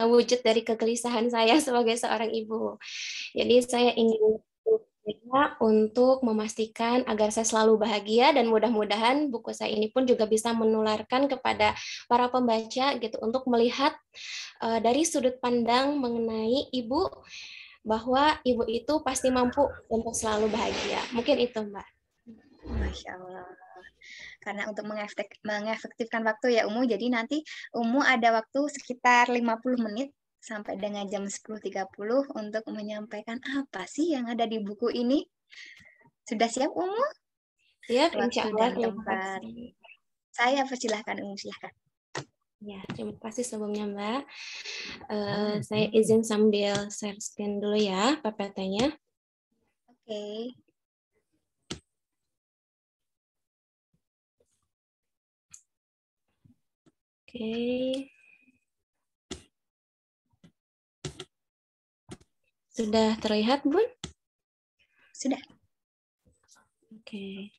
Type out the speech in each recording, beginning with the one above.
wujud dari kegelisahan saya sebagai seorang ibu. Jadi saya ingin berusaha untuk memastikan agar saya selalu bahagia dan mudah-mudahan buku saya ini pun juga bisa menularkan kepada para pembaca gitu untuk melihat dari sudut pandang mengenai ibu bahwa ibu itu pasti mampu untuk selalu bahagia. Mungkin itu, Mbak. Masya Allah. Karena untuk mengefektifkan waktu ya Umu, jadi nanti Umu ada waktu sekitar 50 menit sampai dengan jam 10.30 untuk menyampaikan apa sih yang ada di buku ini. Sudah siap Umu? Siap, insya Waktu Allah. dan Terima tempat. kasih. Saya persilahkan Umu, silahkan. Ya, terima kasih sebelumnya, Mbak. Saya izin sambil share screen dulu ya, PPT-nya. Oke. Oke. Sudah terlihat, Bun? Sudah. Oke.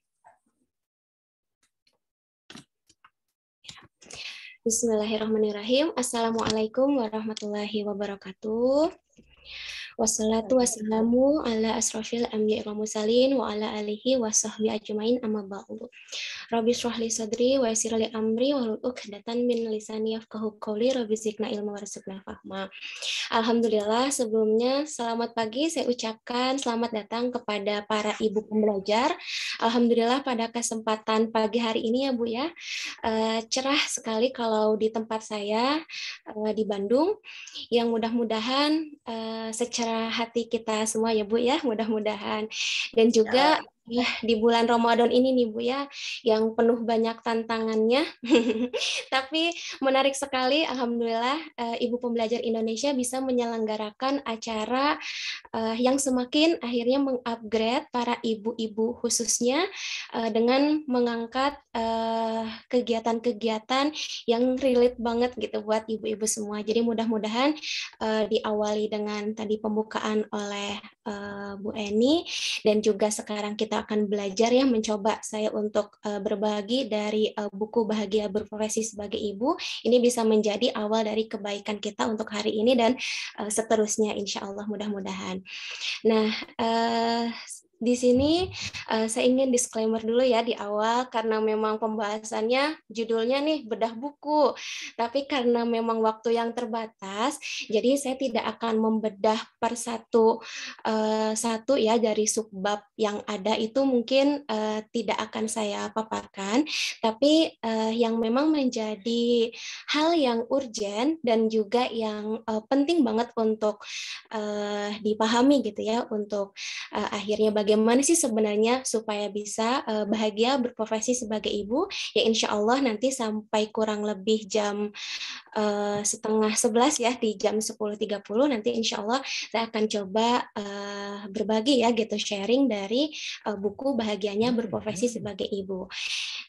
Bismillahirrahmanirrahim. Assalamualaikum warahmatullahi wabarakatuh. Wassalatu wassalamu ala asrofil anbiya'i wal mursalin wa ala alihi wa sahbihi ajmain amma ba'du. Rabbi shrah li sadri wa yassir li amri wahlul 'uqdatam min lisani yafqahu qawli. Rabbi zidna ilma warzuqna fahma. Alhamdulillah, sebelumnya selamat pagi saya ucapkan selamat datang kepada para ibu pembelajar. Alhamdulillah pada kesempatan pagi hari ini ya Bu ya, cerah sekali kalau di tempat saya di Bandung, yang mudah-mudahan secara hati kita semua ya Bu ya, mudah-mudahan. Dan juga di bulan Ramadan ini nih Bu ya, yang penuh banyak tantangannya. Tapi menarik sekali, Alhamdulillah Ibu Pembelajar Indonesia bisa menyelenggarakan acara yang semakin akhirnya mengupgrade para ibu-ibu khususnya dengan mengangkat kegiatan-kegiatan yang relate banget gitu buat ibu-ibu semua. Jadi mudah-mudahan diawali dengan tadi pembukaan oleh Bu Eni, dan juga sekarang kita akan belajar ya, mencoba saya untuk berbagi dari buku Bahagia Berprofesi Sebagai Ibu. Ini bisa menjadi awal dari kebaikan kita untuk hari ini dan seterusnya insya Allah mudah-mudahan. Nah, di sini saya ingin disclaimer dulu ya di awal, karena memang pembahasannya judulnya nih bedah buku, tapi karena memang waktu yang terbatas, jadi saya tidak akan membedah per satu ya dari subbab yang ada itu mungkin tidak akan saya paparkan, tapi yang memang menjadi hal yang urgent dan juga yang penting banget untuk dipahami gitu ya, untuk akhirnya bagaimana sih sebenarnya supaya bisa bahagia berprofesi sebagai ibu, ya insya Allah nanti sampai kurang lebih jam setengah 11 ya, di jam 10.30 nanti insya Allah saya akan coba berbagi ya gitu, sharing dari buku Bahagianya Berprofesi Sebagai Ibu.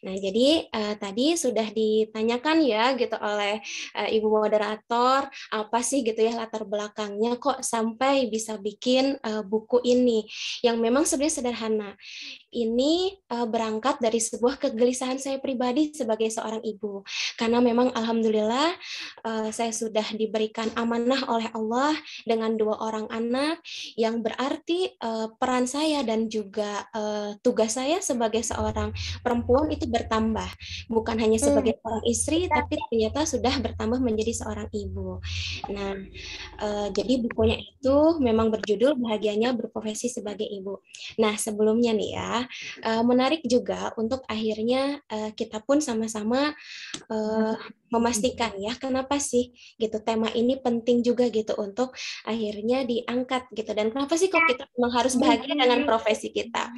Nah, jadi tadi sudah ditanyakan ya gitu oleh Ibu moderator, apa sih gitu ya latar belakangnya kok sampai bisa bikin buku ini, yang memang sebenarnya sederhana. Ini berangkat dari sebuah kegelisahan saya pribadi sebagai seorang ibu, karena memang alhamdulillah saya sudah diberikan amanah oleh Allah dengan 2 orang anak, yang berarti peran saya dan juga tugas saya sebagai seorang perempuan itu bertambah, bukan hanya sebagai seorang istri, tapi ternyata sudah bertambah menjadi seorang ibu. Nah, jadi bukunya itu memang berjudul Bahagianya Berprofesi Sebagai Ibu. Nah, sebelumnya nih ya, menarik juga untuk akhirnya kita pun sama-sama memastikan ya, kenapa sih gitu tema ini penting juga gitu untuk akhirnya diangkat gitu, dan kenapa sih kok kita memang harus bahagia dengan profesi kita.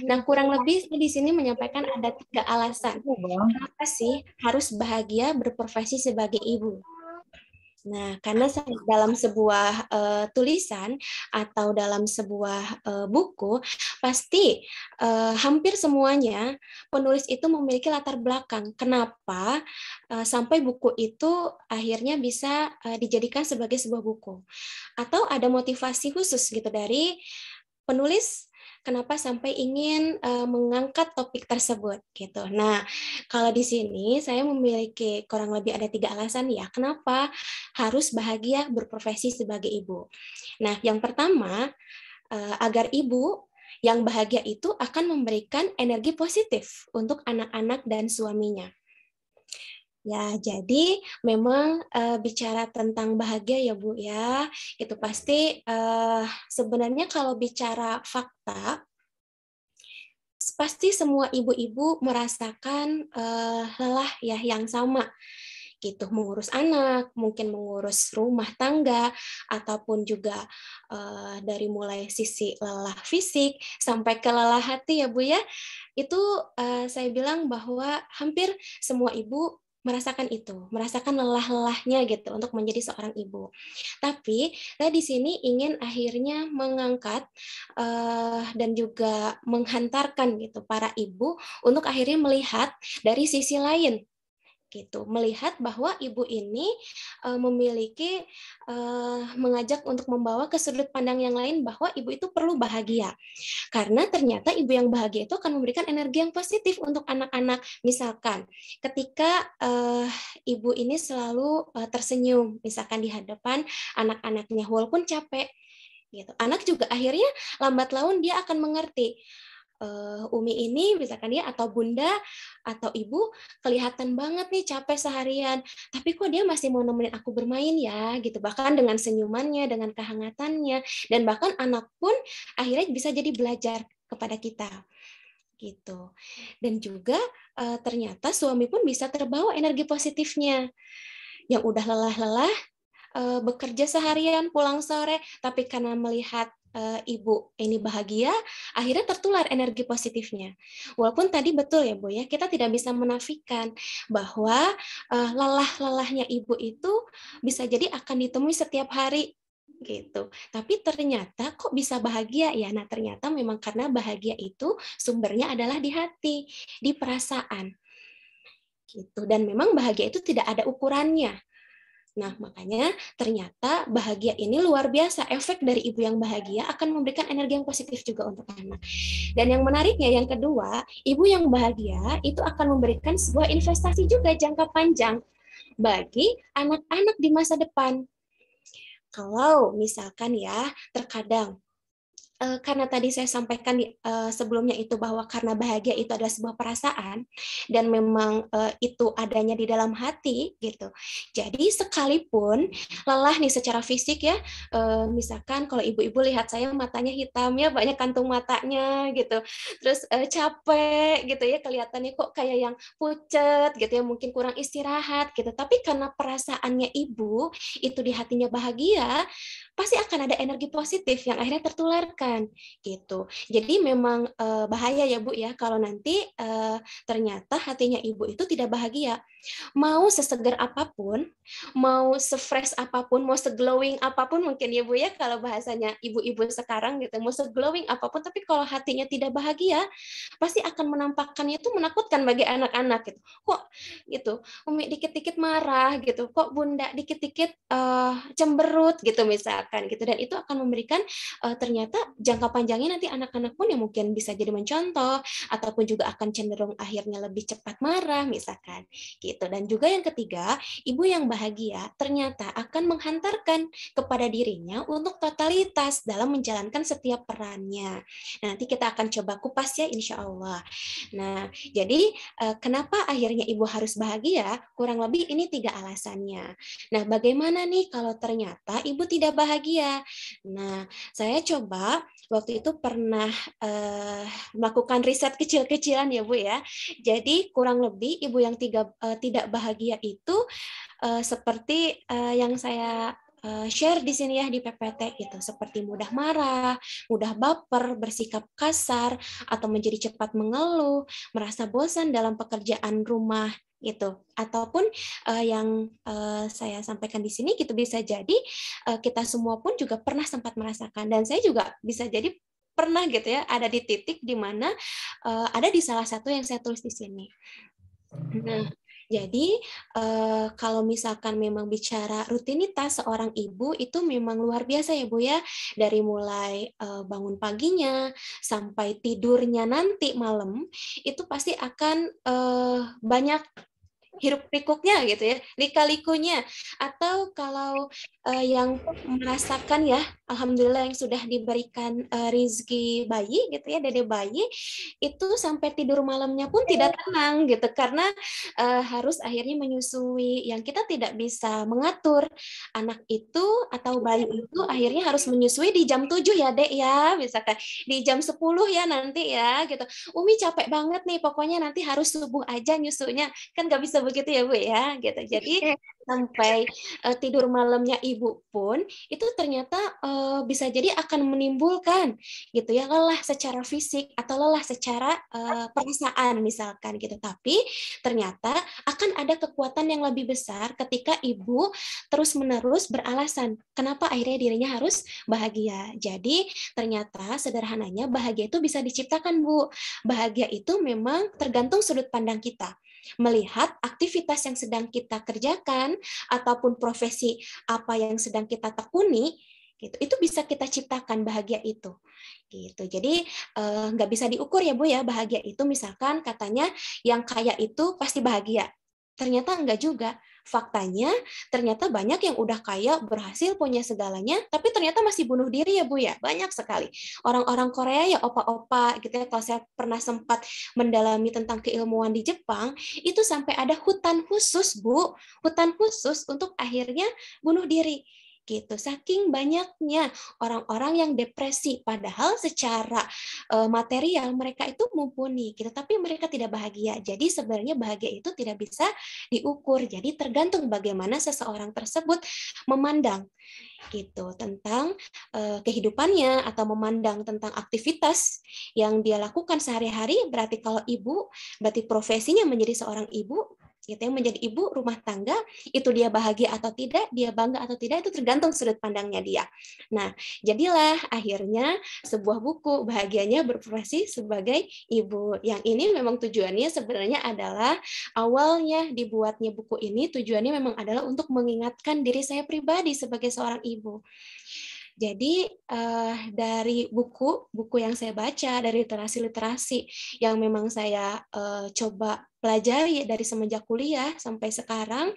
Nah, kurang lebih saya di sini menyampaikan ada 3 alasan kenapa sih harus bahagia berprofesi sebagai ibu. Nah, karena dalam sebuah tulisan atau dalam sebuah buku, pasti hampir semuanya penulis itu memiliki latar belakang. Kenapa sampai buku itu akhirnya bisa dijadikan sebagai sebuah buku? Atau ada motivasi khusus gitu dari penulis kenapa sampai ingin mengangkat topik tersebut gitu. Nah, kalau di sini saya memiliki kurang lebih ada 3 alasan ya, kenapa harus bahagia berprofesi sebagai ibu. Nah, yang pertama, agar ibu yang bahagia itu akan memberikan energi positif untuk anak-anak dan suaminya. Ya, jadi memang bicara tentang bahagia ya Bu ya, itu pasti sebenarnya kalau bicara fakta, pasti semua ibu-ibu merasakan lelah ya yang sama gitu, mengurus anak, mungkin mengurus rumah tangga, ataupun juga dari mulai sisi lelah fisik sampai ke lelah hati ya Bu ya, itu saya bilang bahwa hampir semua ibu merasakan lelah-lelahnya gitu untuk menjadi seorang ibu. Tapi saya di sini ingin akhirnya mengangkat dan juga menghantarkan gitu para ibu untuk akhirnya melihat dari sisi lain gitu, melihat bahwa ibu ini memiliki mengajak untuk membawa ke sudut pandang yang lain bahwa ibu itu perlu bahagia. Karena ternyata ibu yang bahagia itu akan memberikan energi yang positif untuk anak-anak. Misalkan ketika ibu ini selalu tersenyum misalkan di hadapan anak-anaknya walaupun capek gitu. Anak juga akhirnya lambat laun dia akan mengerti. Umi ini misalkan ya atau bunda atau ibu kelihatan banget nih capek seharian, tapi kok dia masih mau nemenin aku bermain ya gitu, bahkan dengan senyumannya, dengan kehangatannya, dan bahkan anak pun akhirnya bisa jadi belajar kepada kita gitu. Dan juga ternyata suami pun bisa terbawa energi positifnya, yang udah lelah-lelah bekerja seharian pulang sore, tapi karena melihat ibu ini bahagia, akhirnya tertular energi positifnya. Walaupun tadi betul ya Bu ya, kita tidak bisa menafikan bahwa lelah-lelahnya ibu itu bisa jadi akan ditemui setiap hari gitu. Tapi ternyata kok bisa bahagia ya? Nah, ternyata memang karena bahagia itu sumbernya adalah di hati, di perasaan. Gitu. Dan memang bahagia itu tidak ada ukurannya. Nah, makanya ternyata bahagia ini luar biasa. Efek dari ibu yang bahagia akan memberikan energi yang positif juga untuk anak. Dan yang menariknya, yang kedua, ibu yang bahagia itu akan memberikan sebuah investasi juga jangka panjang bagi anak-anak di masa depan. Kalau misalkan ya, terkadang karena tadi saya sampaikan sebelumnya itu bahwa karena bahagia itu adalah sebuah perasaan dan memang itu adanya di dalam hati gitu. Jadi sekalipun lelah nih secara fisik ya, misalkan kalau ibu-ibu lihat saya matanya hitam ya, banyak kantung matanya gitu. Terus capek gitu ya, kelihatannya kok kayak yang pucet gitu ya, mungkin kurang istirahat gitu. Tapi karena perasaannya ibu itu di hatinya bahagia, pasti akan ada energi positif yang akhirnya tertularkan gitu. Jadi memang bahaya ya Bu ya kalau nanti ternyata hatinya ibu itu tidak bahagia. Mau sesegar apapun, mau sefresh apapun, mau seglowing apapun mungkin ya Bu ya kalau bahasanya ibu-ibu sekarang gitu, mau seglowing apapun tapi kalau hatinya tidak bahagia, pasti akan menampakkannya itu menakutkan bagi anak-anak gitu. Kok gitu, Umi dikit-dikit marah gitu, kok Bunda dikit-dikit cemberut gitu misalkan gitu, dan itu akan memberikan ternyata jangka panjangnya nanti anak-anak pun yang mungkin bisa jadi mencontoh ataupun juga akan cenderung akhirnya lebih cepat marah misalkan gitu. Dan juga yang ketiga, ibu yang bahagia ternyata akan menghantarkan kepada dirinya untuk totalitas dalam menjalankan setiap perannya. Nanti kita akan coba kupas ya insya Allah. Nah, jadi kenapa akhirnya ibu harus bahagia? Kurang lebih ini 3 alasannya. Nah, bagaimana nih kalau ternyata ibu tidak bahagia? Nah, saya coba waktu itu pernah melakukan riset kecil-kecilan ya Bu ya. Jadi kurang lebih ibu yang tidak bahagia itu seperti yang saya share di sini ya di PPT gitu, seperti mudah marah, mudah baper, bersikap kasar, atau menjadi cepat mengeluh, merasa bosan dalam pekerjaan rumah gitu, ataupun yang saya sampaikan di sini gitu bisa jadi kita semua pun juga pernah sempat merasakan, dan saya juga bisa jadi pernah gitu ya ada di titik di mana ada di salah satu yang saya tulis di sini. Nah, Jadi kalau misalkan memang bicara rutinitas seorang ibu itu memang luar biasa ya Bu ya, dari mulai bangun paginya sampai tidurnya nanti malam itu pasti akan banyak hiruk pikuknya gitu ya, lika-likunya. Atau kalau yang merasakan ya, alhamdulillah yang sudah diberikan rizki bayi gitu ya, dede bayi, itu sampai tidur malamnya pun tidak tenang gitu, karena harus akhirnya menyusui, yang kita tidak bisa mengatur anak itu atau bayi itu akhirnya harus menyusui di jam 7 ya Dek ya, misalkan di jam 10 ya nanti ya gitu. Umi capek banget nih, pokoknya nanti harus subuh aja nyusunya, kan nggak bisa begitu ya Bu ya gitu. Jadi sampai tidur malamnya ibu pun itu ternyata bisa jadi akan menimbulkan gitu ya lelah secara fisik atau lelah secara perasaan misalkan gitu. Tapi ternyata akan ada kekuatan yang lebih besar ketika ibu terus-menerus beralasan kenapa akhirnya dirinya harus bahagia. Jadi ternyata sederhananya bahagia itu bisa diciptakan Bu. Bahagia itu memang tergantung sudut pandang kita. Melihat aktivitas yang sedang kita kerjakan ataupun profesi apa yang sedang kita tekuni, gitu, itu bisa kita ciptakan bahagia itu. Gitu. Jadi nggak bisa diukur ya Bu ya, bahagia itu misalkan katanya yang kaya itu pasti bahagia. Ternyata enggak juga. Faktanya ternyata banyak yang udah kaya, berhasil punya segalanya, tapi ternyata masih bunuh diri ya Bu ya. Banyak sekali. Orang-orang Korea ya opa-opa gitu ya, kalau saya pernah sempat mendalami tentang keilmuan di Jepang, itu sampai ada hutan khusus Bu, hutan khusus untuk akhirnya bunuh diri. Gitu. Saking banyaknya orang-orang yang depresi, padahal secara material mereka itu mumpuni, gitu, tapi mereka tidak bahagia. Jadi sebenarnya bahagia itu tidak bisa diukur. Jadi tergantung bagaimana seseorang tersebut memandang gitu tentang kehidupannya atau memandang tentang aktivitas yang dia lakukan sehari-hari. Berarti kalau ibu, berarti profesinya menjadi seorang ibu, gitu yang menjadi ibu rumah tangga, itu dia bahagia atau tidak, dia bangga atau tidak, itu tergantung sudut pandangnya dia. Nah, jadilah akhirnya sebuah buku Bahagianya Berprofesi Sebagai Ibu. Yang ini memang tujuannya sebenarnya adalah awalnya dibuatnya buku ini tujuannya memang adalah untuk mengingatkan diri saya pribadi sebagai seorang ibu. Jadi dari buku yang saya baca, dari literasi-literasi yang memang saya coba pelajari dari semenjak kuliah sampai sekarang,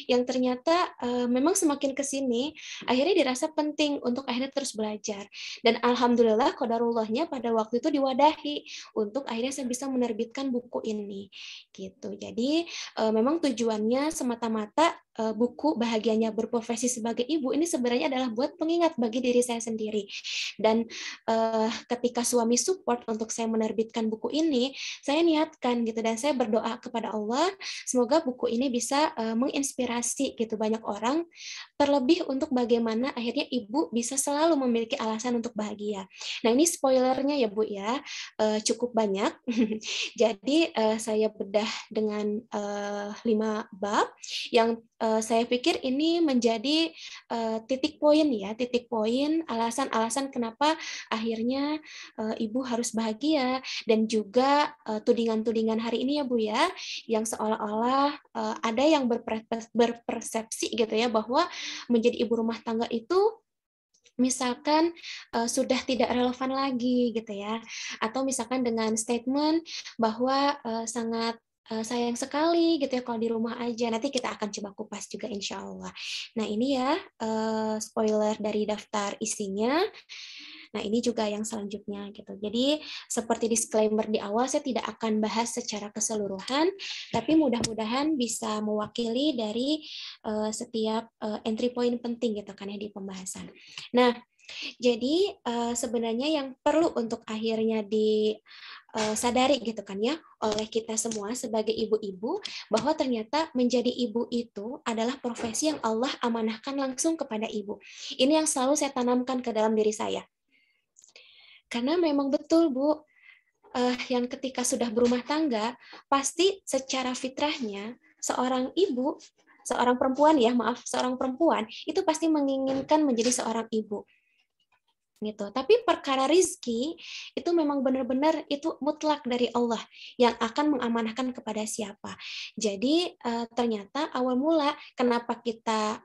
yang ternyata memang semakin ke sini akhirnya dirasa penting untuk akhirnya terus belajar. Dan alhamdulillah qadarullahnya pada waktu itu diwadahi untuk akhirnya saya bisa menerbitkan buku ini gitu. Jadi memang tujuannya semata-mata buku Bahagianya Berprofesi Sebagai Ibu ini sebenarnya adalah buat pengingat bagi diri saya sendiri. Dan ketika suami support untuk saya menerbitkan buku ini, saya niatkan gitu dan saya berdoa kepada Allah semoga buku ini bisa menginspirasi gitu banyak orang, terlebih untuk bagaimana akhirnya ibu bisa selalu memiliki alasan untuk bahagia. Nah, ini spoilernya ya Bu ya, cukup banyak. Jadi saya bedah dengan 5 bab yang saya pikir ini menjadi titik poin ya, titik poin alasan-alasan kenapa akhirnya ibu harus bahagia, dan juga tudingan-tudingan hari ini ya Bu ya, yang seolah-olah ada yang berpersepsi gitu ya bahwa menjadi ibu rumah tangga itu misalkan sudah tidak relevan lagi gitu ya, atau misalkan dengan statement bahwa sangat sayang sekali gitu ya kalau di rumah aja. Nanti kita akan coba kupas juga insya Allah. Nah ini ya spoiler dari daftar isinya. Nah, ini juga yang selanjutnya gitu. Jadi seperti disclaimer di awal, saya tidak akan bahas secara keseluruhan, tapi mudah-mudahan bisa mewakili dari setiap entry point penting gitu kan ya di pembahasan. Nah, jadi sebenarnya yang perlu untuk akhirnya disadari gitu kan ya oleh kita semua sebagai ibu-ibu, bahwa ternyata menjadi ibu itu adalah profesi yang Allah amanahkan langsung kepada ibu. Ini yang selalu saya tanamkan ke dalam diri saya. Karena memang betul, Bu, yang ketika sudah berumah tangga, pasti secara fitrahnya seorang ibu, seorang perempuan ya, maaf, seorang perempuan, itu pasti menginginkan menjadi seorang ibu. gitu. Tapi perkara rizki itu memang benar-benar itu mutlak dari Allah yang akan mengamanahkan kepada siapa. Jadi ternyata awal mula kenapa kita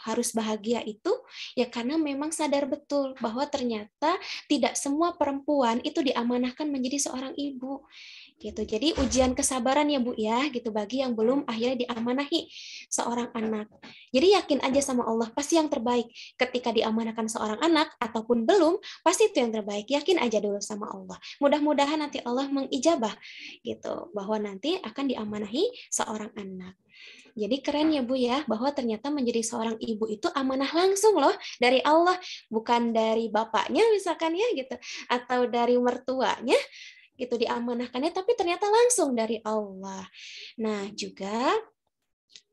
harus bahagia itu ya karena memang sadar betul bahwa ternyata tidak semua perempuan itu diamanahkan menjadi seorang ibu gitu. Jadi ujian kesabaran ya Bu ya gitu bagi yang belum akhirnya diamanahi seorang anak. Jadi yakin aja sama Allah pasti yang terbaik ketika diamanahkan seorang anak ataupun belum pasti itu yang terbaik. Yakin aja dulu sama Allah. Mudah-mudahan nanti Allah mengijabah gitu bahwa nanti akan diamanahi seorang anak. Jadi keren ya Bu ya, bahwa ternyata menjadi seorang ibu itu amanah langsung loh dari Allah, bukan dari bapaknya misalkan ya gitu, atau dari mertuanya, gitu diamanahkannya, tapi ternyata langsung dari Allah. Nah juga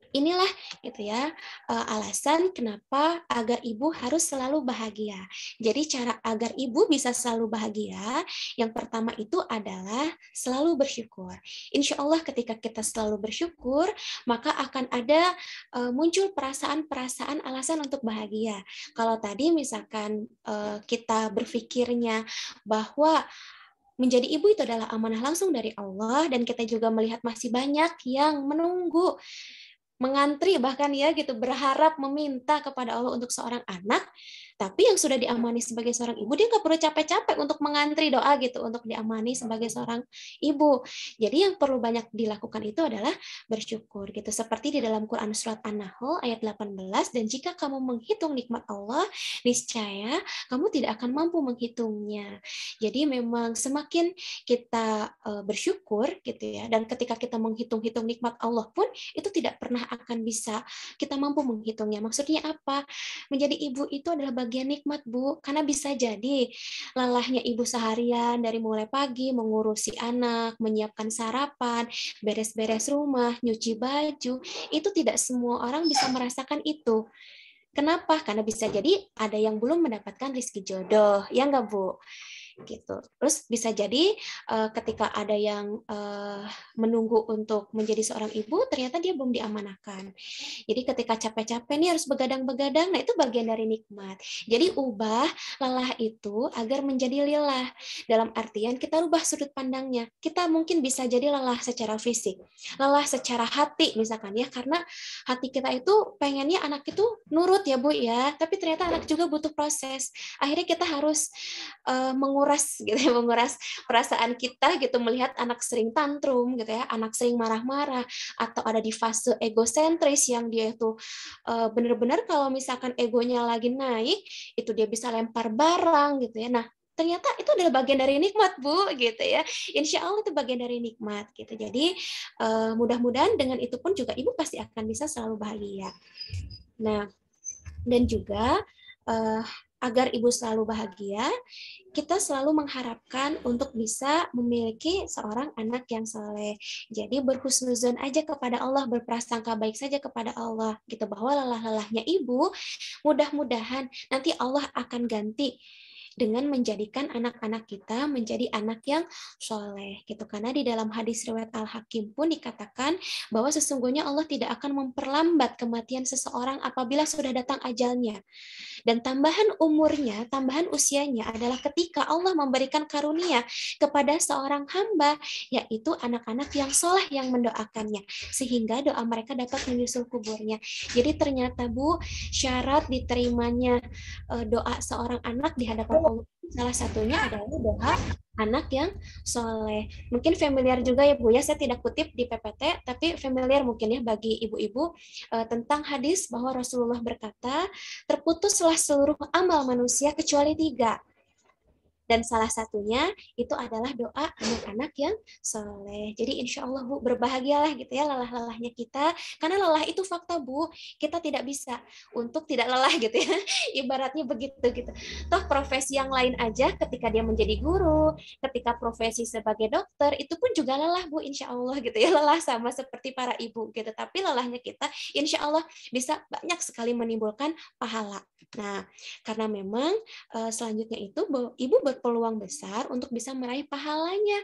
inilah gitu ya alasan kenapa agar ibu harus selalu bahagia. Jadi cara agar ibu bisa selalu bahagia, yang pertama itu adalah selalu bersyukur. Insya Allah ketika kita selalu bersyukur, maka akan ada muncul perasaan-perasaan alasan untuk bahagia. Kalau tadi misalkan kita berpikirnya bahwa menjadi ibu itu adalah amanah langsung dari Allah dan kita juga melihat masih banyak yang menunggu, mengantri bahkan ya gitu berharap meminta kepada Allah untuk seorang anak, tapi yang sudah diamani sebagai seorang ibu dia nggak perlu capek-capek untuk mengantri doa gitu untuk diamani sebagai seorang ibu. Jadi yang perlu banyak dilakukan itu adalah bersyukur gitu, seperti di dalam Quran surat An-Nahl ayat 18, dan jika kamu menghitung nikmat Allah niscaya kamu tidak akan mampu menghitungnya. Jadi memang semakin kita bersyukur gitu ya, dan ketika kita menghitung-hitung nikmat Allah pun itu tidak pernah akan bisa kita mampu menghitungnya. Maksudnya apa? Menjadi ibu itu adalah bagian nikmat, Bu. Karena bisa jadi lelahnya ibu seharian dari mulai pagi mengurusi anak, menyiapkan sarapan, beres-beres rumah, nyuci baju, itu tidak semua orang bisa merasakan itu. Kenapa? Karena bisa jadi ada yang belum mendapatkan rezeki jodoh, ya nggak Bu? Gitu. Terus bisa jadi ketika ada yang menunggu untuk menjadi seorang ibu, ternyata dia belum diamanahkan. Jadi ketika capek-capek nih harus begadang-begadang, nah itu bagian dari nikmat. Jadi ubah lelah itu agar menjadi lilah. Dalam artian kita ubah sudut pandangnya. Kita mungkin bisa jadi lelah secara fisik, lelah secara hati misalkan ya, karena hati kita itu pengennya anak itu nurut ya Bu ya, tapi ternyata anak juga butuh proses. Akhirnya kita harus menguras gitu ya, menguras perasaan kita gitu melihat anak sering tantrum gitu ya, anak sering marah-marah atau ada di fase egosentris yang dia itu benar-benar kalau misalkan egonya lagi naik itu dia bisa lempar barang gitu ya. Nah, ternyata itu adalah bagian dari nikmat Bu gitu ya. Insya Allah itu bagian dari nikmat gitu. Jadi mudah-mudahan dengan itu pun juga ibu pasti akan bisa selalu bahagia. Nah, dan juga agar ibu selalu bahagia, kita selalu mengharapkan untuk bisa memiliki seorang anak yang soleh. Jadi berhusnuzon aja kepada Allah, berprasangka baik saja kepada Allah, gitu bahwa lelah-lelahnya ibu, mudah-mudahan nanti Allah akan ganti dengan menjadikan anak-anak kita menjadi anak yang soleh gitu, karena di dalam hadis riwayat Al-Hakim pun dikatakan bahwa sesungguhnya Allah tidak akan memperlambat kematian seseorang apabila sudah datang ajalnya. Dan tambahan umurnya, tambahan usianya adalah ketika Allah memberikan karunia kepada seorang hamba, yaitu anak-anak yang soleh yang mendoakannya, sehingga doa mereka dapat menyusul kuburnya. Jadi ternyata Bu, syarat diterimanya doa seorang anak di hadapan Allah salah satunya adalah doa anak yang soleh. Mungkin familiar juga ya Bu ya, saya tidak kutip di PPT, tapi familiar mungkin ya bagi ibu-ibu tentang hadis bahwa Rasulullah berkata, terputuslah seluruh amal manusia kecuali 3. Dan salah satunya itu adalah doa anak-anak yang soleh. Jadi insya Allah Bu, berbahagialah gitu ya lelah-lelahnya kita. Karena lelah itu fakta Bu, kita tidak bisa untuk tidak lelah gitu ya. Ibaratnya begitu gitu. Toh profesi yang lain aja ketika dia menjadi guru, ketika profesi sebagai dokter, itu pun juga lelah Bu, insya Allah gitu ya. Lelah sama seperti para ibu gitu. Tapi lelahnya kita insya Allah bisa banyak sekali menimbulkan pahala. Nah, karena memang selanjutnya itu ibu berpeluang besar untuk bisa meraih pahalanya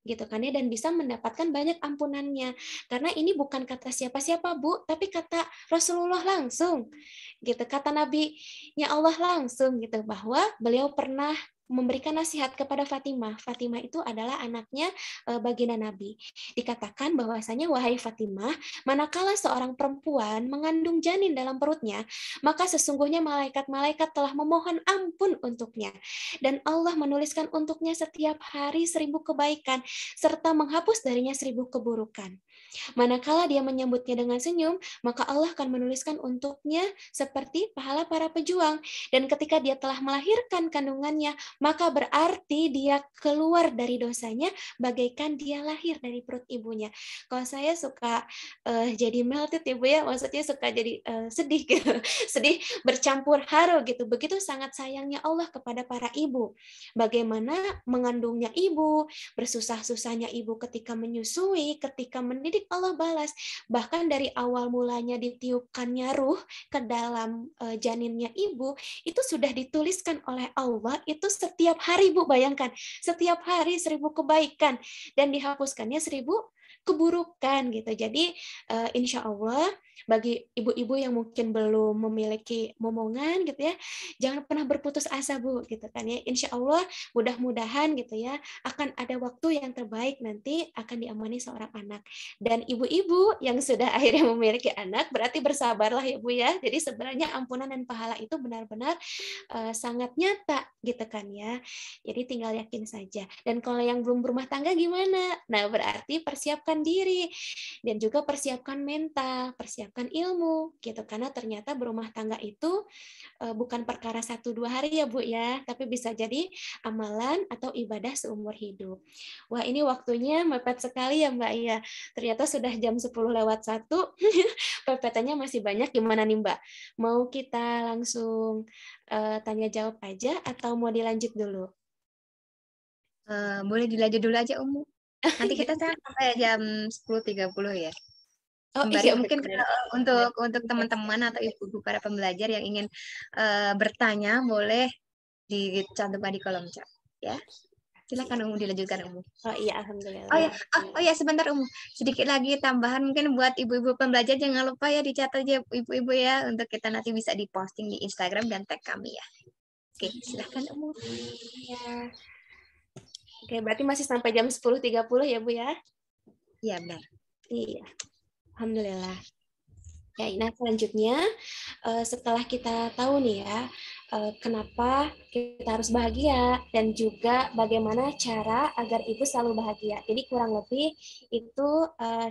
gitu kan ya, dan bisa mendapatkan banyak ampunannya. Karena ini bukan kata siapa-siapa, Bu, tapi kata Rasulullah langsung. Gitu, kata Nabi-nya Allah langsung gitu, bahwa beliau pernah memberikan nasihat kepada Fatimah. Fatimah itu adalah anaknya baginda Nabi. Dikatakan bahwasanya, wahai Fatimah, manakala seorang perempuan mengandung janin dalam perutnya, maka sesungguhnya malaikat-malaikat telah memohon ampun untuknya. Dan Allah menuliskan untuknya setiap hari 1000 kebaikan, serta menghapus darinya 1000 keburukan. Manakala dia menyambutnya dengan senyum, maka Allah akan menuliskan untuknya seperti pahala para pejuang. Dan ketika dia telah melahirkan kandungannya, maka berarti dia keluar dari dosanya bagaikan dia lahir dari perut ibunya. Kalau saya suka jadi melted ya Bu ya, maksudnya suka jadi sedih gitu, sedih bercampur haru gitu. Begitu sangat sayangnya Allah kepada para ibu. Bagaimana mengandungnya ibu, bersusah-susahnya ibu ketika menyusui, ketika mendidik, Allah balas. Bahkan dari awal mulanya ditiupkannya ruh ke dalam janinnya ibu, itu sudah dituliskan oleh Allah, itu setiap hari Bu, bayangkan, setiap hari 1000 kebaikan, dan dihapuskannya 1000 keburukan gitu. Jadi insya Allah bagi ibu-ibu yang mungkin belum memiliki momongan gitu ya, jangan pernah berputus asa Bu gitu kan ya. Insya Allah mudah-mudahan gitu ya akan ada waktu yang terbaik nanti akan diamani seorang anak. Dan ibu-ibu yang sudah akhirnya memiliki anak berarti bersabarlah ya Bu ya. Jadi sebenarnya ampunan dan pahala itu benar-benar sangat nyata gitu kan ya. Jadi tinggal yakin saja. Dan kalau yang belum berumah tangga gimana? Nah, berarti persiapkan diri dan juga persiapkan mental, persiapkan ilmu gitu. Karena ternyata berumah tangga itu bukan perkara 1-2 hari ya Bu ya, tapi bisa jadi amalan atau ibadah seumur hidup. Wah, ini waktunya mepet sekali ya Mbak ya. Ternyata sudah jam 10:01. PPT-nya masih banyak. Gimana nih Mbak? Mau kita langsung tanya jawab aja atau mau dilanjut dulu? Boleh dilanjut dulu aja, Umu. Nanti kita sampai jam 10:30 ya. Oh Sembari iya, mungkin benar. untuk teman-teman atau ibu-ibu para pembelajar yang ingin bertanya, boleh dicantumkan di kolom chat ya. Silakan Umu, dilanjutkan Umu. Oh iya, alhamdulillah. Oh ya, sebentar Umu. Sedikit lagi tambahan mungkin buat ibu-ibu pembelajar, jangan lupa ya dicatat aja ibu-ibu ya, untuk kita nanti bisa diposting di Instagram dan tag kami ya. Oke, silakan Umu. Ya. Oke, berarti masih sampai jam 10:30 ya Bu ya? Iya, benar. Iya. Alhamdulillah. Ya, nah selanjutnya setelah kita tahu nih ya kenapa kita harus bahagia dan juga bagaimana cara agar ibu selalu bahagia. Jadi kurang lebih itu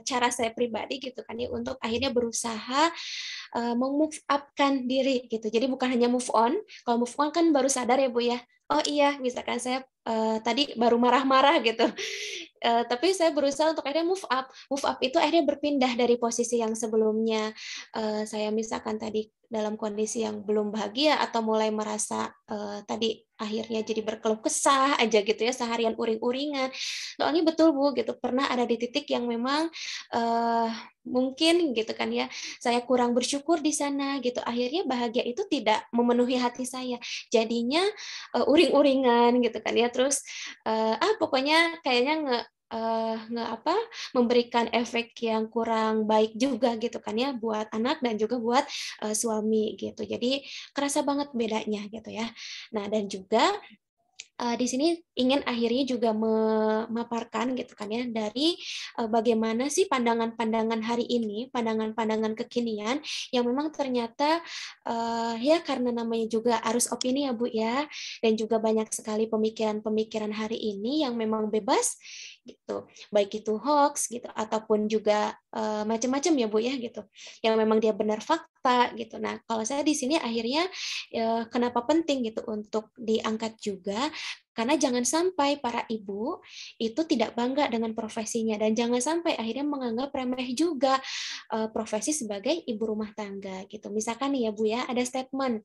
cara saya pribadi gitu kan ya untuk akhirnya berusaha move up-kan diri gitu. Jadi bukan hanya move on. Kalau move on kan baru sadar ya Bu ya. Oh iya, misalkan saya tadi baru marah-marah gitu. Tapi saya berusaha untuk akhirnya move up. Move up itu akhirnya berpindah dari posisi yang sebelumnya saya misalkan tadi dalam kondisi yang belum bahagia atau mulai merasa tadi akhirnya jadi berkeluh kesah aja gitu ya seharian uring-uringan. Soalnya betul Bu gitu pernah ada di titik yang memang mungkin gitu kan ya saya kurang bersyukur di sana gitu. Akhirnya bahagia itu tidak memenuhi hati saya. Jadinya uring-uringan gitu kan ya. Terus pokoknya kayaknya memberikan efek yang kurang baik juga gitu kan ya buat anak dan juga buat suami gitu. Jadi kerasa banget bedanya gitu ya. Nah, dan juga di sini ingin akhirnya juga memaparkan gitu kan ya dari bagaimana sih pandangan-pandangan hari ini, pandangan-pandangan kekinian yang memang ternyata ya karena namanya juga arus opini ya Bu ya, dan juga banyak sekali pemikiran-pemikiran hari ini yang memang bebas gitu, baik itu hoax gitu ataupun juga macam-macam ya Bu ya gitu, yang memang dia benar fakta gitu. Nah kalau saya di sini akhirnya kenapa penting gitu untuk diangkat juga karena jangan sampai para ibu itu tidak bangga dengan profesinya dan jangan sampai akhirnya menganggap remeh juga profesi sebagai ibu rumah tangga gitu. Misalkan nih ya Bu ya, ada statement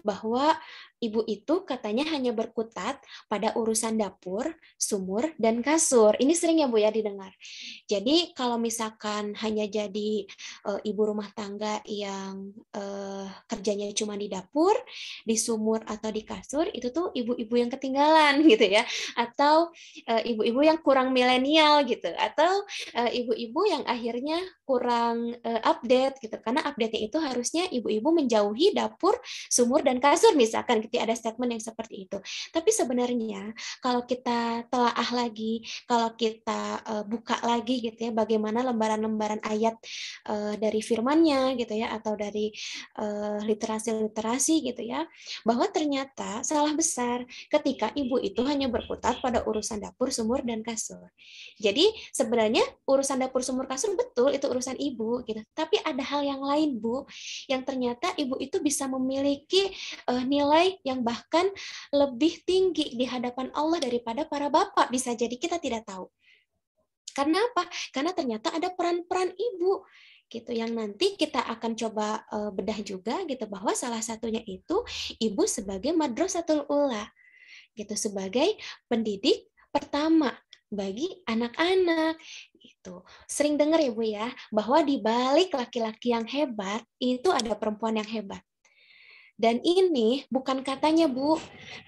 bahwa ibu itu katanya hanya berkutat pada urusan dapur, sumur, dan kasur. Ini sering ya Bu ya didengar. Jadi kalau misalkan hanya jadi ibu rumah tangga yang kerjanya cuma di dapur, di sumur, atau di kasur, itu tuh ibu-ibu yang ketinggalan ketinggalan gitu ya, atau ibu-ibu yang kurang milenial gitu, atau ibu-ibu yang akhirnya kurang update gitu, karena update-nya itu harusnya ibu-ibu menjauhi dapur, sumur, dan kasur misalkan ketika ada statement yang seperti itu. Tapi sebenarnya kalau kita telaah lagi, kalau kita buka lagi gitu ya, bagaimana lembaran-lembaran ayat dari firman-Nya gitu ya, atau dari literasi-literasi gitu ya, bahwa ternyata salah besar ketika ibu itu hanya berkutat pada urusan dapur, sumur, dan kasur. Jadi sebenarnya urusan dapur, sumur, kasur betul itu urusan ibu gitu, tapi ada hal yang lain Bu, yang ternyata ibu itu bisa memiliki nilai yang bahkan lebih tinggi di hadapan Allah daripada para bapak, bisa jadi kita tidak tahu. Karena apa? Karena ternyata ada peran-peran ibu gitu yang nanti kita akan coba bedah juga gitu, bahwa salah satunya itu ibu sebagai madrasatul ula gitu, sebagai pendidik pertama bagi anak-anak gitu. Sering dengar ya Bu ya, bahwa di balik laki-laki yang hebat itu ada perempuan yang hebat. Dan ini bukan katanya Bu,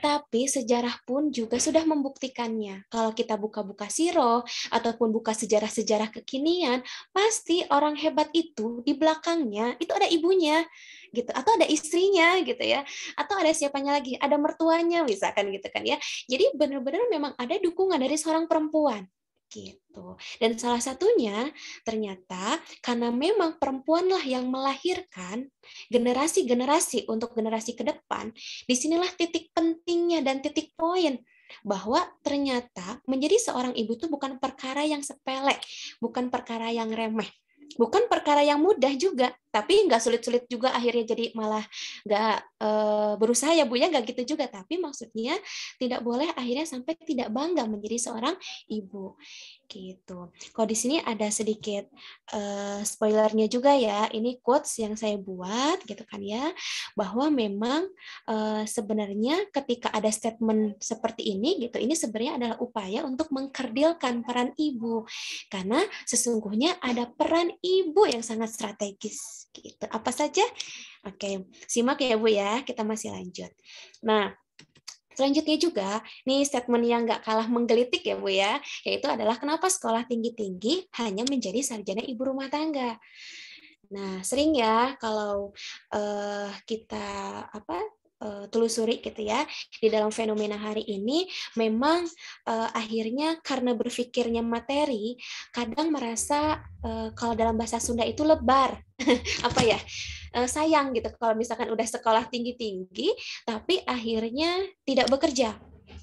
tapi sejarah pun juga sudah membuktikannya. Kalau kita buka-buka sirah ataupun buka sejarah-sejarah kekinian, pasti orang hebat itu di belakangnya itu ada ibunya gitu, atau ada istrinya gitu ya, atau ada siapanya lagi, ada mertuanya misalkan gitu kan ya. Jadi benar-benar memang ada dukungan dari seorang perempuan gitu. Dan salah satunya ternyata karena memang perempuanlah yang melahirkan generasi-generasi untuk generasi ke depan, disinilah titik pentingnya dan titik poin bahwa ternyata menjadi seorang ibu itu bukan perkara yang sepele, bukan perkara yang remeh, bukan perkara yang mudah juga, tapi nggak sulit-sulit juga akhirnya jadi malah nggak berusaha ya Bu ya, nggak gitu juga, tapi maksudnya tidak boleh akhirnya sampai tidak bangga menjadi seorang ibu gitu. Kalau di sini ada sedikit spoilernya juga ya, ini quotes yang saya buat gitu kan ya, bahwa memang sebenarnya ketika ada statement seperti ini gitu, ini sebenarnya adalah upaya untuk mengkerdilkan peran ibu, karena sesungguhnya ada peran ibu yang sangat strategis gitu. Apa saja? Oke, simak ya Bu ya, kita masih lanjut. Nah, selanjutnya juga, nih statement yang nggak kalah menggelitik ya Bu ya, yaitu adalah kenapa sekolah tinggi-tinggi hanya menjadi sarjana ibu rumah tangga. Nah, sering ya kalau kita telusuri gitu ya, di dalam fenomena hari ini memang akhirnya karena berpikirnya materi, kadang merasa kalau dalam bahasa Sunda itu lebar, apa ya, sayang gitu kalau misalkan udah sekolah tinggi-tinggi, tapi akhirnya tidak bekerja,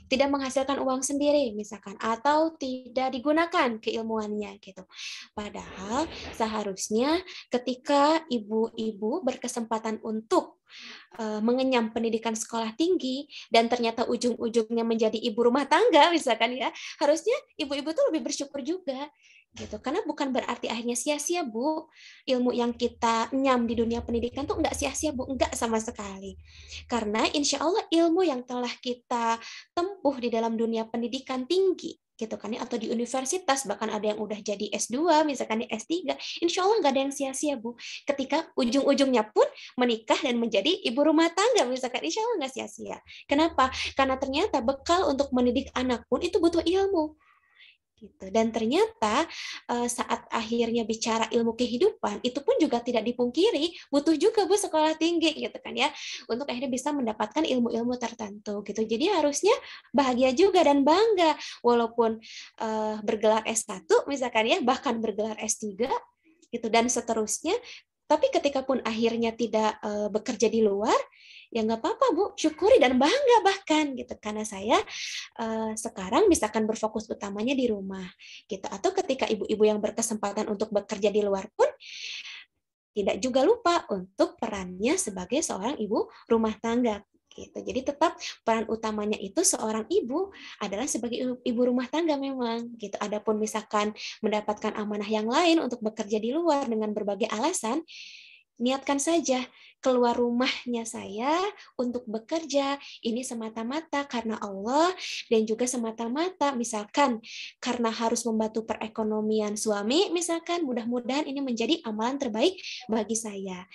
tidak menghasilkan uang sendiri misalkan, atau tidak digunakan keilmuannya gitu. Padahal seharusnya ketika ibu-ibu berkesempatan untuk mengenyam pendidikan sekolah tinggi dan ternyata ujung-ujungnya menjadi ibu rumah tangga misalkan ya, harusnya ibu-ibu tuh lebih bersyukur juga gitu, karena bukan berarti akhirnya sia-sia Bu, ilmu yang kita nyam di dunia pendidikan tuh enggak sia-sia Bu, enggak sama sekali, karena insya Allah ilmu yang telah kita tempuh di dalam dunia pendidikan tinggi gitu kan ya, atau di universitas, bahkan ada yang udah jadi S2 misalkan di S3, insya Allah nggak ada yang sia-sia Bu, ketika ujung-ujungnya pun menikah dan menjadi ibu rumah tangga misalkan, insya Allah nggak sia-sia. Kenapa? Karena ternyata bekal untuk mendidik anak pun itu butuh ilmu gitu. Dan ternyata saat akhirnya bicara ilmu kehidupan, itu pun juga tidak dipungkiri butuh juga Bu sekolah tinggi gitu kan ya, untuk akhirnya bisa mendapatkan ilmu-ilmu tertentu gitu. Jadi harusnya bahagia juga dan bangga walaupun bergelar S1 misalkan ya, bahkan bergelar S3 gitu dan seterusnya. Tapi ketika pun akhirnya tidak bekerja di luar, ya nggak apa-apa Bu, syukuri dan bangga bahkan gitu, karena saya sekarang misalkan berfokus utamanya di rumah gitu, atau ketika ibu-ibu yang berkesempatan untuk bekerja di luar pun tidak juga lupa untuk perannya sebagai seorang ibu rumah tangga gitu. Jadi tetap peran utamanya itu seorang ibu adalah sebagai ibu rumah tangga memang gitu. Adapun misalkan mendapatkan amanah yang lain untuk bekerja di luar dengan berbagai alasan, niatkan saja keluar rumahnya saya untuk bekerja ini semata-mata karena Allah, dan juga semata-mata misalkan karena harus membantu perekonomian suami misalkan, mudah-mudahan ini menjadi amalan terbaik bagi saya.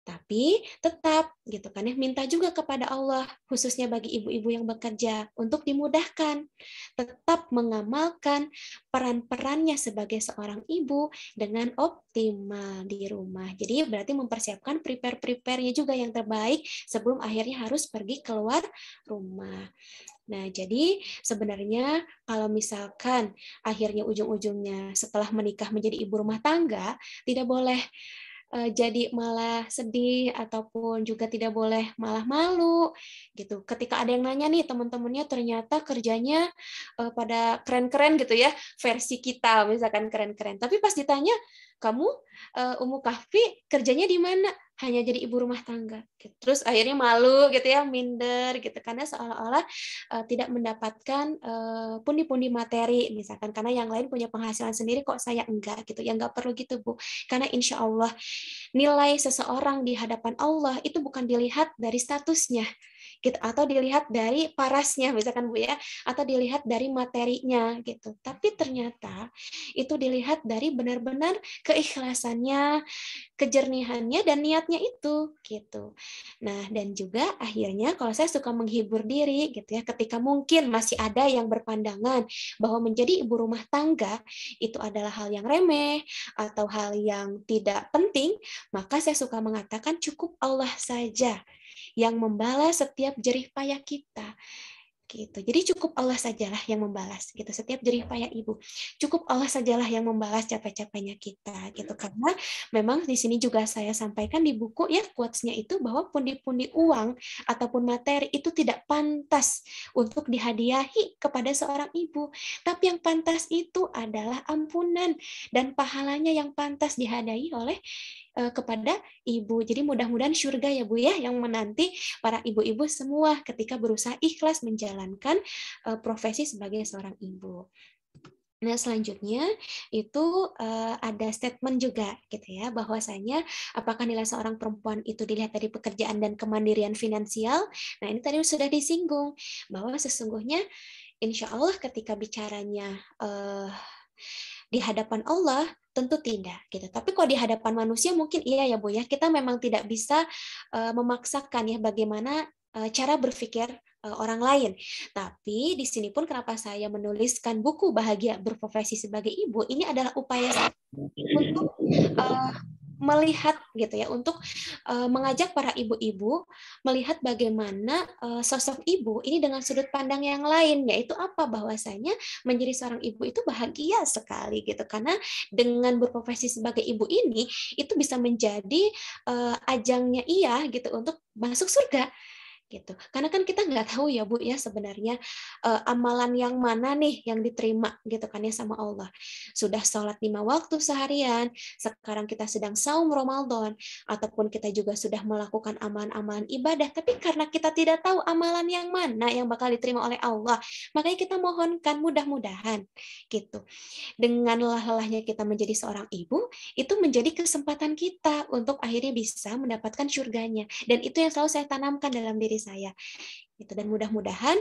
Tapi tetap gitu kan ya, minta juga kepada Allah, khususnya bagi ibu-ibu yang bekerja, untuk dimudahkan, tetap mengamalkan peran-perannya sebagai seorang ibu dengan optimal di rumah. Jadi berarti mempersiapkan prepare-nya juga yang terbaik sebelum akhirnya harus pergi keluar rumah. Nah, jadi sebenarnya kalau misalkan akhirnya ujung-ujungnya setelah menikah menjadi ibu rumah tangga, tidak boleh jadi malah sedih ataupun juga tidak boleh malah malu gitu. Ketika ada yang nanya nih teman-temannya ternyata kerjanya pada keren-keren gitu ya, versi kita misalkan keren-keren. Tapi pas ditanya, kamu Umu Kahfi kerjanya di mana? Hanya jadi ibu rumah tangga. Terus akhirnya malu gitu ya, minder gitu karena seolah-olah tidak mendapatkan pundi-pundi materi misalkan karena yang lain punya penghasilan sendiri kok saya enggak gitu. Ya enggak perlu gitu, Bu. Karena insya Allah nilai seseorang di hadapan Allah itu bukan dilihat dari statusnya gitu atau dilihat dari parasnya misalkan Bu ya atau dilihat dari materinya gitu tapi ternyata itu dilihat dari benar-benar keikhlasannya, kejernihannya dan niatnya itu gitu. Nah, dan juga akhirnya kalau saya suka menghibur diri gitu ya ketika mungkin masih ada yang berpandangan bahwa menjadi ibu rumah tangga itu adalah hal yang remeh atau hal yang tidak penting, maka saya suka mengatakan cukup Allah saja yang membalas setiap jerih payah kita gitu. Jadi cukup Allah sajalah yang membalas gitu setiap jerih payah ibu. Cukup Allah sajalah yang membalas capek-capeknya kita gitu. Karena memang di sini juga saya sampaikan di buku ya quotes-nya itu bahwa pundi-pundi uang ataupun materi itu tidak pantas untuk dihadiahi kepada seorang ibu. Tapi yang pantas itu adalah ampunan dan pahalanya yang pantas dihadiahi oleh kepada ibu. Jadi mudah-mudahan surga ya Bu ya yang menanti para ibu-ibu semua ketika berusaha ikhlas menjalankan profesi sebagai seorang ibu. Nah, selanjutnya itu ada statement juga gitu ya bahwasanya apakah nilai seorang perempuan itu dilihat dari pekerjaan dan kemandirian finansial. Nah, ini tadi sudah disinggung bahwa sesungguhnya insya Allah ketika bicaranya di hadapan Allah tentu tidak gitu. Tapi kalau di hadapan manusia mungkin iya ya Bu ya. Kita memang tidak bisa memaksakan ya bagaimana cara berpikir orang lain. Tapi di sini pun kenapa saya menuliskan buku Bahagia Berprofesi Sebagai Ibu, ini adalah upaya saya untuk melihat gitu ya untuk mengajak para ibu-ibu melihat bagaimana sosok ibu ini dengan sudut pandang yang lain yaitu apa bahwasanya menjadi seorang ibu itu bahagia sekali gitu karena dengan berprofesi sebagai ibu ini itu bisa menjadi ajangnya ia gitu untuk masuk surga gitu. Karena kan kita nggak tahu ya Bu ya sebenarnya amalan yang mana nih yang diterima gitu kan ya sama Allah. Sudah sholat 5 waktu seharian, sekarang kita sedang saum Ramadan, ataupun kita juga sudah melakukan amalan-amalan ibadah, tapi karena kita tidak tahu amalan yang mana yang bakal diterima oleh Allah, makanya kita mohonkan mudah-mudahan gitu. Dengan lelah-lelahnya kita menjadi seorang ibu, itu menjadi kesempatan kita untuk akhirnya bisa mendapatkan surganya. Dan itu yang selalu saya tanamkan dalam diri saya. Gitu. Dan mudah-mudahan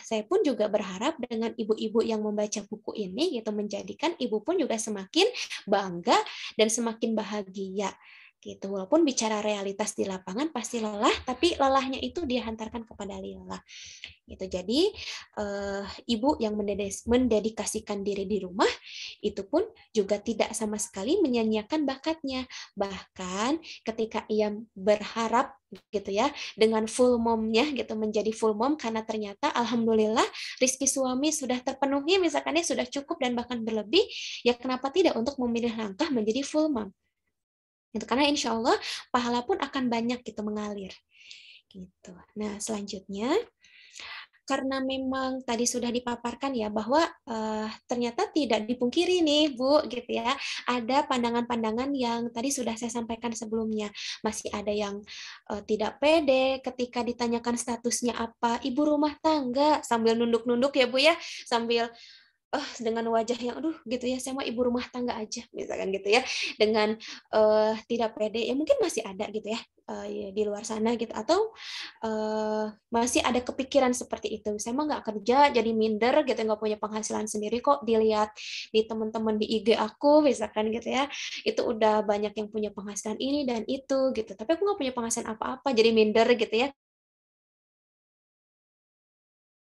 saya pun juga berharap dengan ibu-ibu yang membaca buku ini gitu menjadikan ibu pun juga semakin bangga dan semakin bahagia gitu. Walaupun bicara realitas di lapangan pasti lelah, tapi lelahnya itu dia hantarkan kepada lillah. Gitu. Jadi ibu yang mendedikasikan diri di rumah itu pun juga tidak sama sekali menyanyiakan bakatnya. Bahkan ketika ia berharap gitu ya dengan full momnya gitu menjadi full mom karena ternyata alhamdulillah rizki suami sudah terpenuhi misalkan ya sudah cukup dan bahkan berlebih, ya kenapa tidak untuk memilih langkah menjadi full mom. Gitu. Karena insya Allah pahala pun akan banyak gitu mengalir. Gitu. Nah, selanjutnya karena memang tadi sudah dipaparkan ya bahwa ternyata tidak dipungkiri nih Bu gitu ya ada pandangan-pandangan yang tadi sudah saya sampaikan sebelumnya masih ada yang tidak pede ketika ditanyakan statusnya apa ibu rumah tangga sambil nunduk-nunduk ya Bu ya sambil dengan wajah yang aduh gitu ya, saya mau ibu rumah tangga aja misalkan gitu ya, dengan tidak pede ya, mungkin masih ada gitu ya, ya di luar sana gitu, atau masih ada kepikiran seperti itu, saya mah nggak kerja jadi minder gitu, nggak punya penghasilan sendiri kok, dilihat di teman-teman di IG aku misalkan gitu ya, itu udah banyak yang punya penghasilan ini dan itu gitu, tapi aku nggak punya penghasilan apa-apa jadi minder gitu ya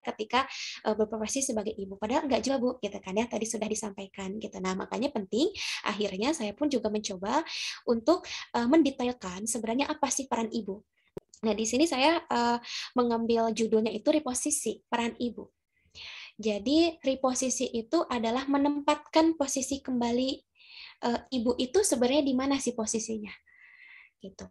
ketika berprofesi sebagai ibu. Padahal enggak juga Bu, gitu kan ya, tadi sudah disampaikan gitu. Nah, makanya penting akhirnya saya pun juga mencoba untuk mendetailkan sebenarnya apa sih peran ibu. Nah, di sini saya mengambil judulnya itu reposisi peran ibu. Jadi reposisi itu adalah menempatkan posisi kembali ibu itu sebenarnya di mana sih posisinya gitu.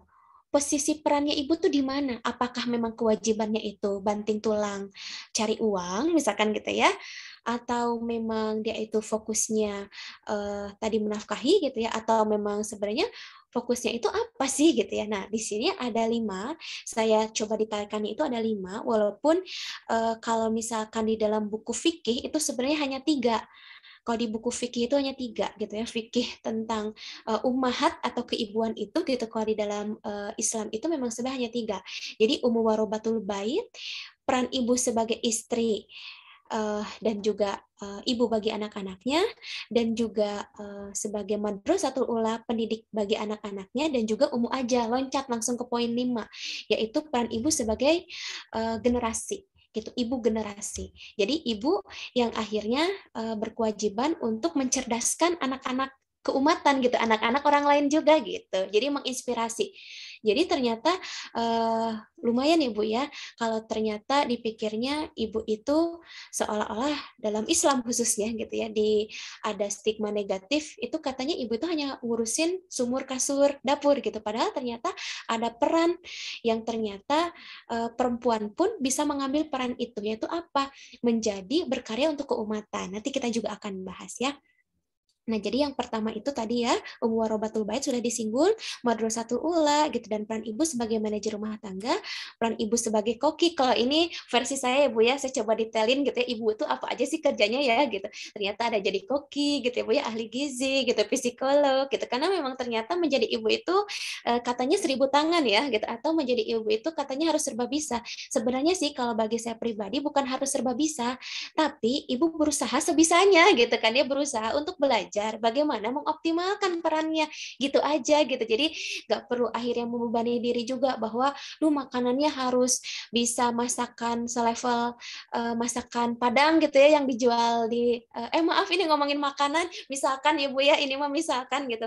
Posisi perannya ibu tuh di mana? Apakah memang kewajibannya itu banting tulang cari uang, misalkan gitu ya, atau memang dia itu fokusnya tadi menafkahi gitu ya, atau memang sebenarnya fokusnya itu apa sih gitu ya? Nah, di sini ada 5, saya coba detailkan itu ada 5, walaupun kalau misalkan di dalam buku fikih itu sebenarnya hanya 3. Kalau di buku fikih itu hanya 3 gitu ya, fikih tentang ummahat atau keibuan itu gitu. Kalau di dalam Islam itu memang sebenarnya hanya 3. Jadi warobatul bait, peran ibu sebagai istri dan juga ibu bagi anak-anaknya, dan juga sebagai madrasatul ula, pendidik bagi anak-anaknya, dan juga aja, loncat langsung ke poin 5, yaitu peran ibu sebagai generasi gitu, ibu generasi. Jadi ibu yang akhirnya berkewajiban untuk mencerdaskan anak-anak keumatan gitu, anak-anak orang lain juga gitu. Jadi menginspirasi. Jadi ternyata lumayan ya Bu ya, kalau ternyata dipikirnya ibu itu seolah-olah dalam Islam khususnya gitu ya, ada stigma negatif itu katanya ibu itu hanya ngurusin sumur, kasur, dapur gitu. Padahal ternyata ada peran yang ternyata perempuan pun bisa mengambil peran itu, yaitu apa? Menjadi berkarya untuk keumatan. Nanti kita juga akan bahas ya. Nah, jadi yang pertama itu tadi ya, warobatul bait sudah disinggung, madrasatul ula gitu, dan peran ibu sebagai manajer rumah tangga, peran ibu sebagai koki. Kalau ini versi saya ya Bu ya, saya coba detailin gitu ya, ibu itu apa aja sih kerjanya ya gitu. Ternyata ada jadi koki gitu ya Bu ya, ahli gizi gitu, psikolog gitu. Karena memang ternyata menjadi ibu itu katanya 1000 tangan ya gitu, atau menjadi ibu itu katanya harus serba bisa. Sebenarnya sih kalau bagi saya pribadi bukan harus serba bisa, tapi ibu berusaha sebisanya gitu kan, dia berusaha untuk belajar bagaimana mengoptimalkan perannya gitu aja gitu. Jadi nggak perlu akhirnya membebani diri juga bahwa makanannya harus bisa masakan selevel masakan Padang gitu ya yang dijual di maaf ini ngomongin makanan, misalkan Ibu ya, ini mah misalkan gitu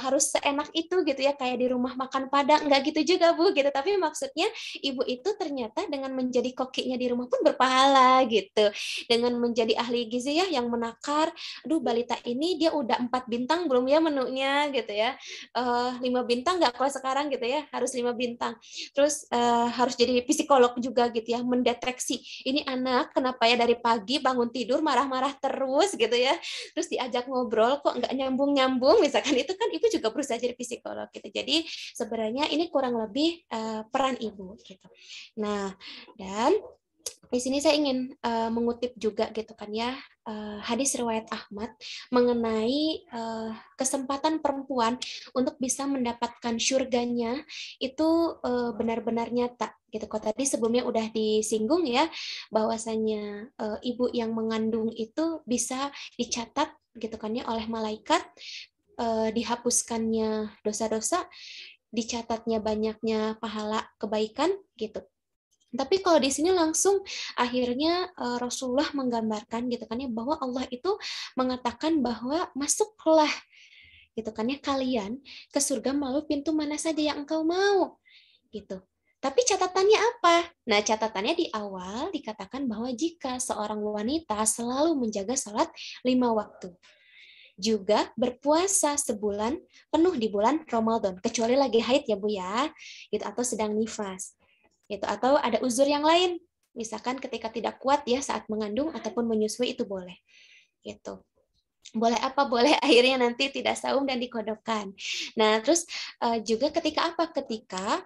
harus seenak itu gitu ya kayak di rumah makan Padang, nggak gitu juga Bu gitu. Tapi maksudnya ibu itu ternyata dengan menjadi kokinya di rumah pun berpahala gitu, dengan menjadi ahli gizi ya yang menakar, aduh balita ini dia udah 4 bintang belum ya menunya gitu ya, 5 bintang nggak kalau sekarang gitu ya, harus 5 bintang. Terus harus jadi psikolog juga gitu ya, mendeteksi ini anak kenapa ya dari pagi bangun tidur marah-marah terus gitu ya, terus diajak ngobrol kok nggak nyambung-nyambung misalkan, itu kan ibu juga berusaha jadi psikolog gitu. Jadi sebenarnya ini kurang lebih peran ibu gitu. Nah, dan di sini saya ingin mengutip juga gitu kan ya, hadis riwayat Ahmad mengenai kesempatan perempuan untuk bisa mendapatkan surganya itu benar-benar nyata gitu. Kok tadi sebelumnya udah disinggung ya bahwasanya ibu yang mengandung itu bisa dicatat gitu kan ya oleh malaikat, dihapuskannya dosa-dosa, dicatatnya banyaknya pahala kebaikan gitu. Tapi kalau di sini langsung akhirnya Rasulullah menggambarkan gitu kan ya, bahwa Allah itu mengatakan bahwa masuklah gitu kan ya kalian ke surga melalui pintu mana saja yang engkau mau gitu. Tapi catatannya apa? Nah, catatannya di awal dikatakan bahwa jika seorang wanita selalu menjaga salat 5 waktu, juga berpuasa sebulan penuh di bulan Ramadan, kecuali lagi haid ya Bu ya, gitu, atau sedang nifas gitu, atau ada uzur yang lain, misalkan ketika tidak kuat ya saat mengandung ataupun menyusui, itu boleh gitu. Boleh apa? Boleh akhirnya nanti tidak saum dan dikodokkan. Nah, terus juga ketika apa? Ketika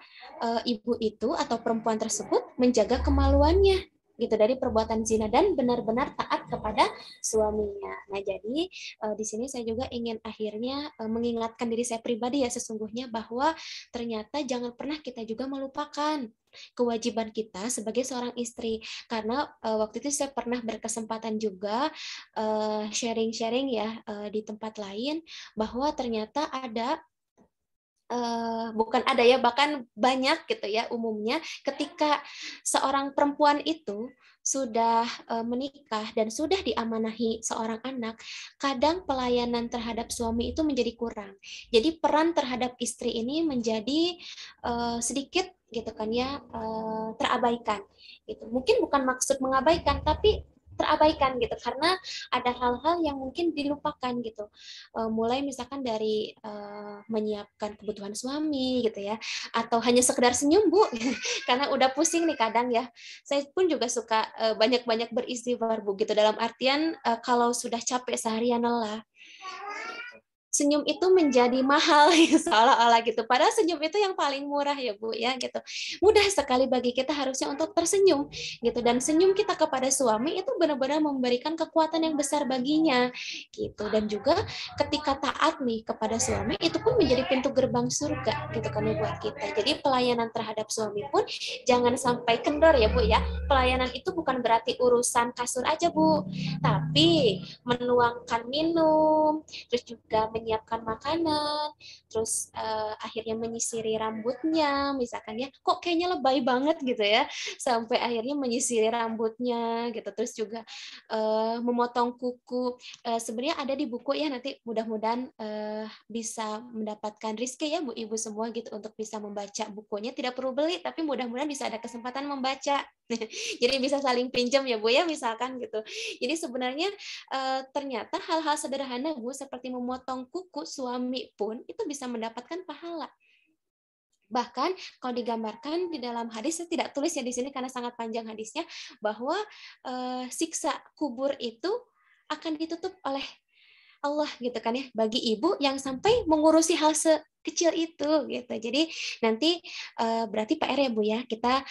ibu itu atau perempuan tersebut menjaga kemaluannya gitu dari perbuatan zina dan benar-benar taat kepada suaminya. Nah, jadi di sini saya juga ingin akhirnya mengingatkan diri saya pribadi ya sesungguhnya bahwa ternyata jangan pernah kita juga melupakan kewajiban kita sebagai seorang istri, karena waktu itu saya pernah berkesempatan juga sharing-sharing ya di tempat lain bahwa ternyata ada bukan ada ya, bahkan banyak gitu ya umumnya ketika seorang perempuan itu sudah menikah dan sudah diamanahi seorang anak, kadang pelayanan terhadap suami itu menjadi kurang. Jadi peran terhadap istri ini menjadi sedikit gitu kan ya, terabaikan gitu. Mungkin bukan maksud mengabaikan, tapi terabaikan gitu karena ada hal-hal yang mungkin dilupakan gitu. Mulai misalkan dari menyiapkan kebutuhan suami gitu ya, atau hanya sekedar senyum Bu, karena udah pusing nih kadang ya. Saya pun juga suka banyak-banyak beristighfar Bu gitu, dalam artian kalau sudah capek seharian lelah, senyum itu menjadi mahal seolah-olah gitu. Padahal senyum itu yang paling murah ya Bu ya gitu. Mudah sekali bagi kita harusnya untuk tersenyum gitu, dan senyum kita kepada suami itu benar-benar memberikan kekuatan yang besar baginya gitu. Dan juga ketika taat nih kepada suami itu pun menjadi pintu gerbang surga gitu kan ya buat kita. Jadi pelayanan terhadap suami pun jangan sampai kendor ya Bu ya. Pelayanan itu bukan berarti urusan kasur aja Bu, tapi menuangkan minum, terus juga menyiapkan makanan, terus akhirnya menyisiri rambutnya, misalkan ya, kok kayaknya lebay banget gitu ya, sampai akhirnya menyisiri rambutnya gitu, terus juga memotong kuku. Sebenarnya ada di buku ya, nanti mudah-mudahan bisa mendapatkan rezeki ya Bu Ibu semua gitu untuk bisa membaca bukunya, tidak perlu beli, tapi mudah-mudahan bisa ada kesempatan membaca. Jadi bisa saling pinjam ya Bu ya, misalkan gitu. Jadi sebenarnya ternyata hal-hal sederhana Bu seperti memotong kuku suami pun itu bisa mendapatkan pahala. Bahkan kalau digambarkan di dalam hadis, saya tidak tulis ya di sini karena sangat panjang hadisnya, bahwa siksa kubur itu akan ditutup oleh Allah gitu kan ya, bagi ibu yang sampai mengurusi hal sekecil itu gitu. Jadi nanti berarti PR ya Bu ya, kita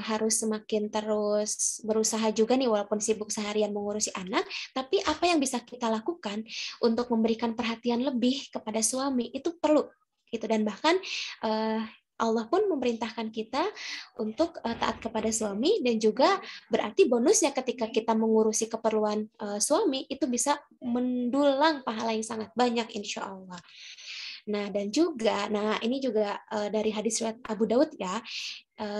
harus semakin terus berusaha juga nih walaupun sibuk seharian mengurusi anak, tapi apa yang bisa kita lakukan untuk memberikan perhatian lebih kepada suami itu perlu gitu. Dan bahkan Allah pun memerintahkan kita untuk taat kepada suami, dan juga berarti bonusnya ketika kita mengurusi keperluan suami itu bisa mendulang pahala yang sangat banyak insya Allah. Nah, dan juga, nah ini juga dari hadis riwayat Abu Daud ya,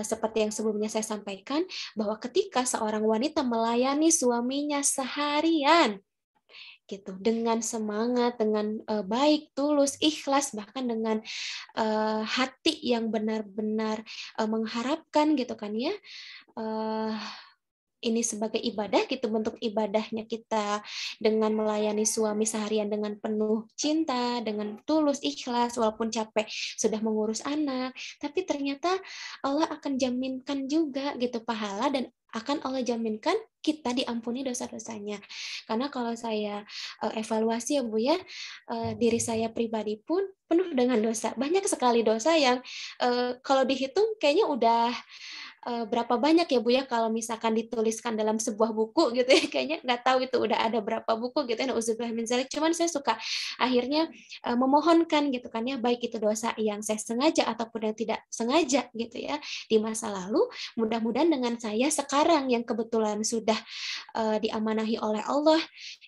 seperti yang sebelumnya saya sampaikan, bahwa ketika seorang wanita melayani suaminya seharian, gitu dengan semangat, dengan baik, tulus, ikhlas, bahkan dengan hati yang benar-benar mengharapkan gitu kan ya, ini sebagai ibadah gitu, bentuk ibadahnya kita dengan melayani suami seharian dengan penuh cinta, dengan tulus, ikhlas, walaupun capek sudah mengurus anak, tapi ternyata Allah akan jaminkan juga gitu pahala, dan akan Allah jaminkan kita diampuni dosa-dosanya. Karena kalau saya evaluasi ya Bu ya, diri saya pribadi pun penuh dengan dosa. Banyak sekali dosa yang kalau dihitung kayaknya udah berapa banyak ya Bu ya, kalau misalkan dituliskan dalam sebuah buku gitu ya, kayaknya nggak tahu itu udah ada berapa buku gitu ya, nauzubillah min dzalik. Cuman saya suka akhirnya memohonkan gitu kan ya, baik itu dosa yang saya sengaja ataupun yang tidak sengaja gitu ya di masa lalu, mudah-mudahan dengan saya sekarang yang kebetulan sudah diamanahi oleh Allah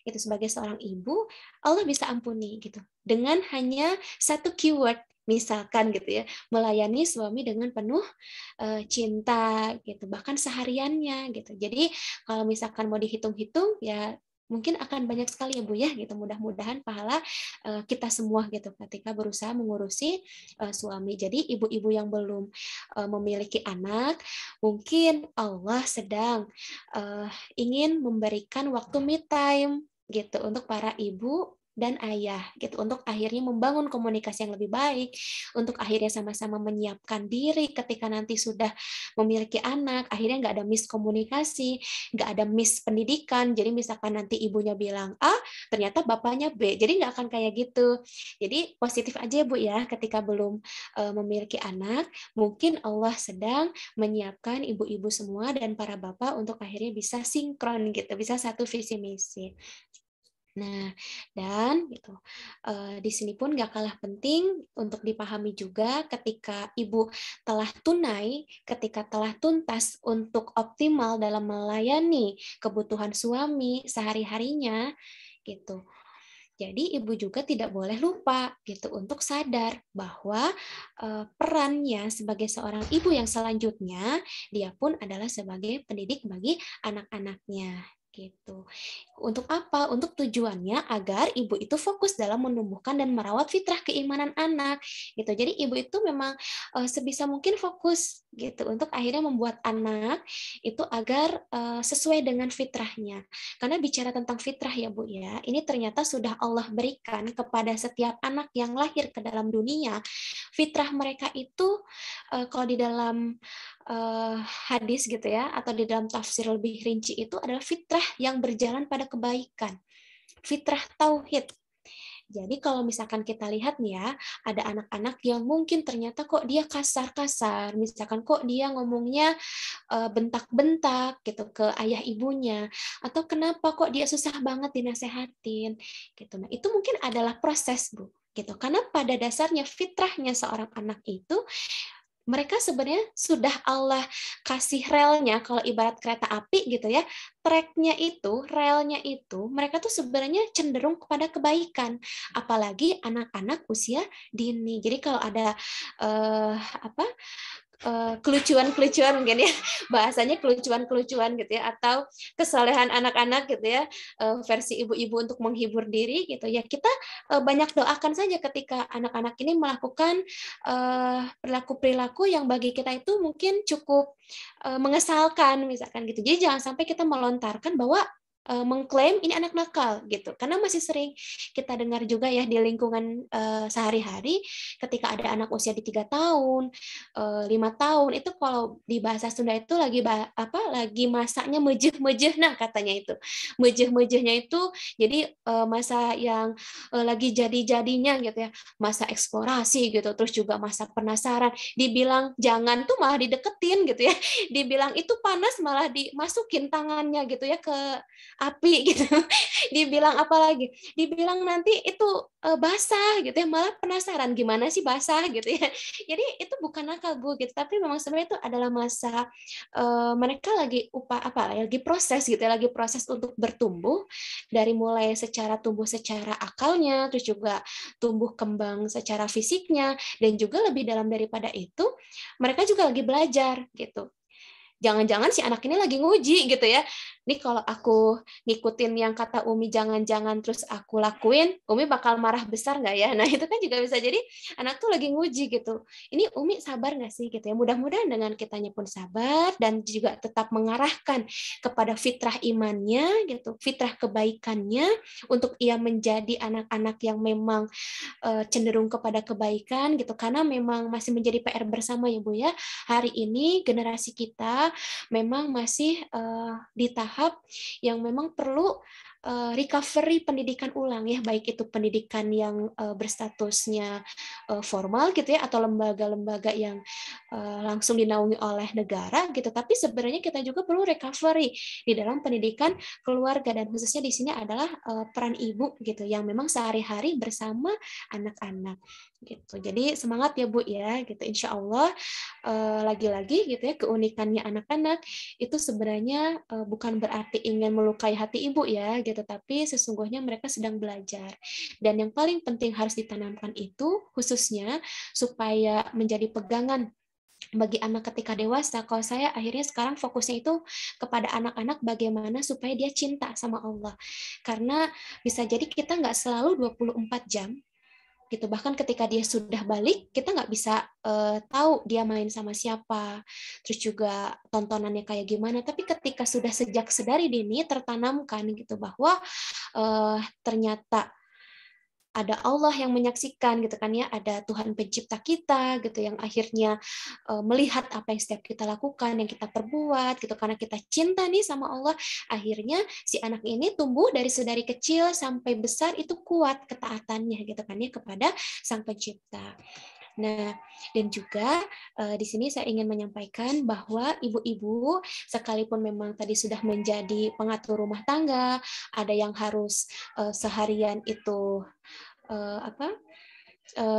itu sebagai seorang ibu, Allah bisa ampuni gitu dengan hanya satu keyword, misalkan gitu ya, melayani suami dengan penuh cinta gitu, bahkan sehariannya gitu. Jadi kalau misalkan mau dihitung-hitung ya mungkin akan banyak sekali ya Bu ya gitu. Mudah-mudahan pahala kita semua gitu ketika berusaha mengurusi suami. Jadi ibu-ibu yang belum memiliki anak, mungkin Allah sedang ingin memberikan waktu me time gitu untuk para ibu dan ayah gitu, untuk akhirnya membangun komunikasi yang lebih baik, untuk akhirnya sama-sama menyiapkan diri ketika nanti sudah memiliki anak, akhirnya nggak ada miskomunikasi, nggak ada pendidikan. Jadi misalkan nanti ibunya bilang A, ternyata bapaknya B, jadi nggak akan kayak gitu. Jadi positif aja ya Bu ya, ketika belum memiliki anak, mungkin Allah sedang menyiapkan ibu-ibu semua dan para bapak untuk akhirnya bisa sinkron gitu, bisa satu visi misi. Nah, dan gitu, di sini pun gak kalah penting untuk dipahami juga ketika ibu telah tunai, ketika telah tuntas untuk optimal dalam melayani kebutuhan suami sehari-harinya, gitu. Jadi ibu juga tidak boleh lupa gitu untuk sadar bahwa perannya sebagai seorang ibu yang selanjutnya, dia pun adalah sebagai pendidik bagi anak-anaknya gitu. Untuk apa? Untuk tujuannya agar ibu itu fokus dalam menumbuhkan dan merawat fitrah keimanan anak gitu. Jadi ibu itu memang sebisa mungkin fokus gitu untuk akhirnya membuat anak itu agar sesuai dengan fitrahnya. Karena bicara tentang fitrah ya Bu ya, ini ternyata sudah Allah berikan kepada setiap anak yang lahir ke dalam dunia. Fitrah mereka itu kalau di dalam hadis gitu ya, atau di dalam tafsir lebih rinci itu adalah fitrah yang berjalan pada kebaikan, fitrah tauhid. Jadi kalau misalkan kita lihat nih ya, ada anak-anak yang mungkin ternyata kok dia kasar-kasar, misalkan kok dia ngomongnya bentak-bentak gitu ke ayah ibunya, atau kenapa kok dia susah banget dinasehatin gitu. Nah, itu mungkin adalah proses, Bu, gitu. Karena pada dasarnya fitrahnya seorang anak itu mereka sebenarnya sudah Allah kasih relnya, kalau ibarat kereta api gitu ya, tracknya itu, relnya itu, mereka tuh sebenarnya cenderung kepada kebaikan, apalagi anak-anak usia dini. Jadi kalau ada apa kelucuan-kelucuan mungkin ya, bahasanya kelucuan-kelucuan gitu ya, atau kesalehan anak-anak gitu ya, versi ibu-ibu untuk menghibur diri gitu ya, kita banyak doakan saja ketika anak-anak ini melakukan perilaku-perilaku yang bagi kita itu mungkin cukup mengesalkan misalkan gitu. Jadi jangan sampai kita melontarkan bahwa mengklaim ini anak nakal gitu, karena masih sering kita dengar juga ya di lingkungan sehari-hari ketika ada anak usia di 3 tahun, 5 tahun itu kalau di bahasa Sunda itu lagi lagi masanya mejeh-mejeh, nah katanya itu mejeh-mejehnya itu jadi masa yang lagi jadi-jadinya gitu ya, masa eksplorasi gitu, terus juga masa penasaran, dibilang jangan tuh malah dideketin gitu ya, dibilang itu panas malah dimasukin tangannya gitu ya ke api gitu, dibilang apa lagi, dibilang nanti itu basah gitu ya, malah penasaran gimana sih basah gitu ya. Jadi itu bukan nakal Bu gitu, tapi memang sebenarnya itu adalah masa mereka lagi lagi proses gitu ya, lagi proses untuk bertumbuh, dari mulai secara tumbuh secara akalnya, terus juga tumbuh kembang secara fisiknya, dan juga lebih dalam daripada itu mereka juga lagi belajar gitu. Jangan-jangan si anak ini lagi nguji gitu ya. Nih kalau aku ngikutin yang kata Umi jangan-jangan terus aku lakuin, Umi bakal marah besar nggak ya? Nah itu kan juga bisa jadi anak tuh lagi nguji gitu. Ini Umi sabar nggak sih gitu ya? Mudah-mudahan dengan kitanya pun sabar dan juga tetap mengarahkan kepada fitrah imannya gitu, fitrah kebaikannya untuk ia menjadi anak-anak yang memang cenderung kepada kebaikan gitu, karena memang masih menjadi PR bersama ya Bu ya. Hari ini generasi kita memang masih di tahap yang memang perlu recovery pendidikan ulang ya, baik itu pendidikan yang berstatusnya formal gitu ya, atau lembaga-lembaga yang langsung dinaungi oleh negara gitu, tapi sebenarnya kita juga perlu recovery di dalam pendidikan keluarga, dan khususnya di sini adalah peran ibu gitu yang memang sehari-hari bersama anak-anak gitu. Jadi semangat ya Bu ya gitu, insya Allah lagi-lagi gitu ya, keunikannya anak-anak itu sebenarnya bukan berarti ingin melukai hati ibu ya gitu, tapi sesungguhnya mereka sedang belajar, dan yang paling penting harus ditanamkan itu khususnya supaya menjadi pegangan bagi anak ketika dewasa. Kalau saya akhirnya sekarang fokusnya itu kepada anak-anak, bagaimana supaya dia cinta sama Allah, karena bisa jadi kita nggak selalu 24 jam gitu, bahkan ketika dia sudah balik kita nggak bisa tahu dia main sama siapa, terus juga tontonannya kayak gimana, tapi ketika sudah sejak sedari dini tertanamkan gitu bahwa ternyata ada Allah yang menyaksikan gitu kan ya, ada Tuhan pencipta kita gitu yang akhirnya melihat apa yang setiap kita lakukan, yang kita perbuat gitu, karena kita cinta nih sama Allah, akhirnya si anak ini tumbuh dari kecil sampai besar itu kuat ketaatannya gitu kan ya kepada Sang Pencipta. Nah, dan juga di sini saya ingin menyampaikan bahwa ibu-ibu sekalipun memang tadi sudah menjadi pengatur rumah tangga, ada yang harus seharian itu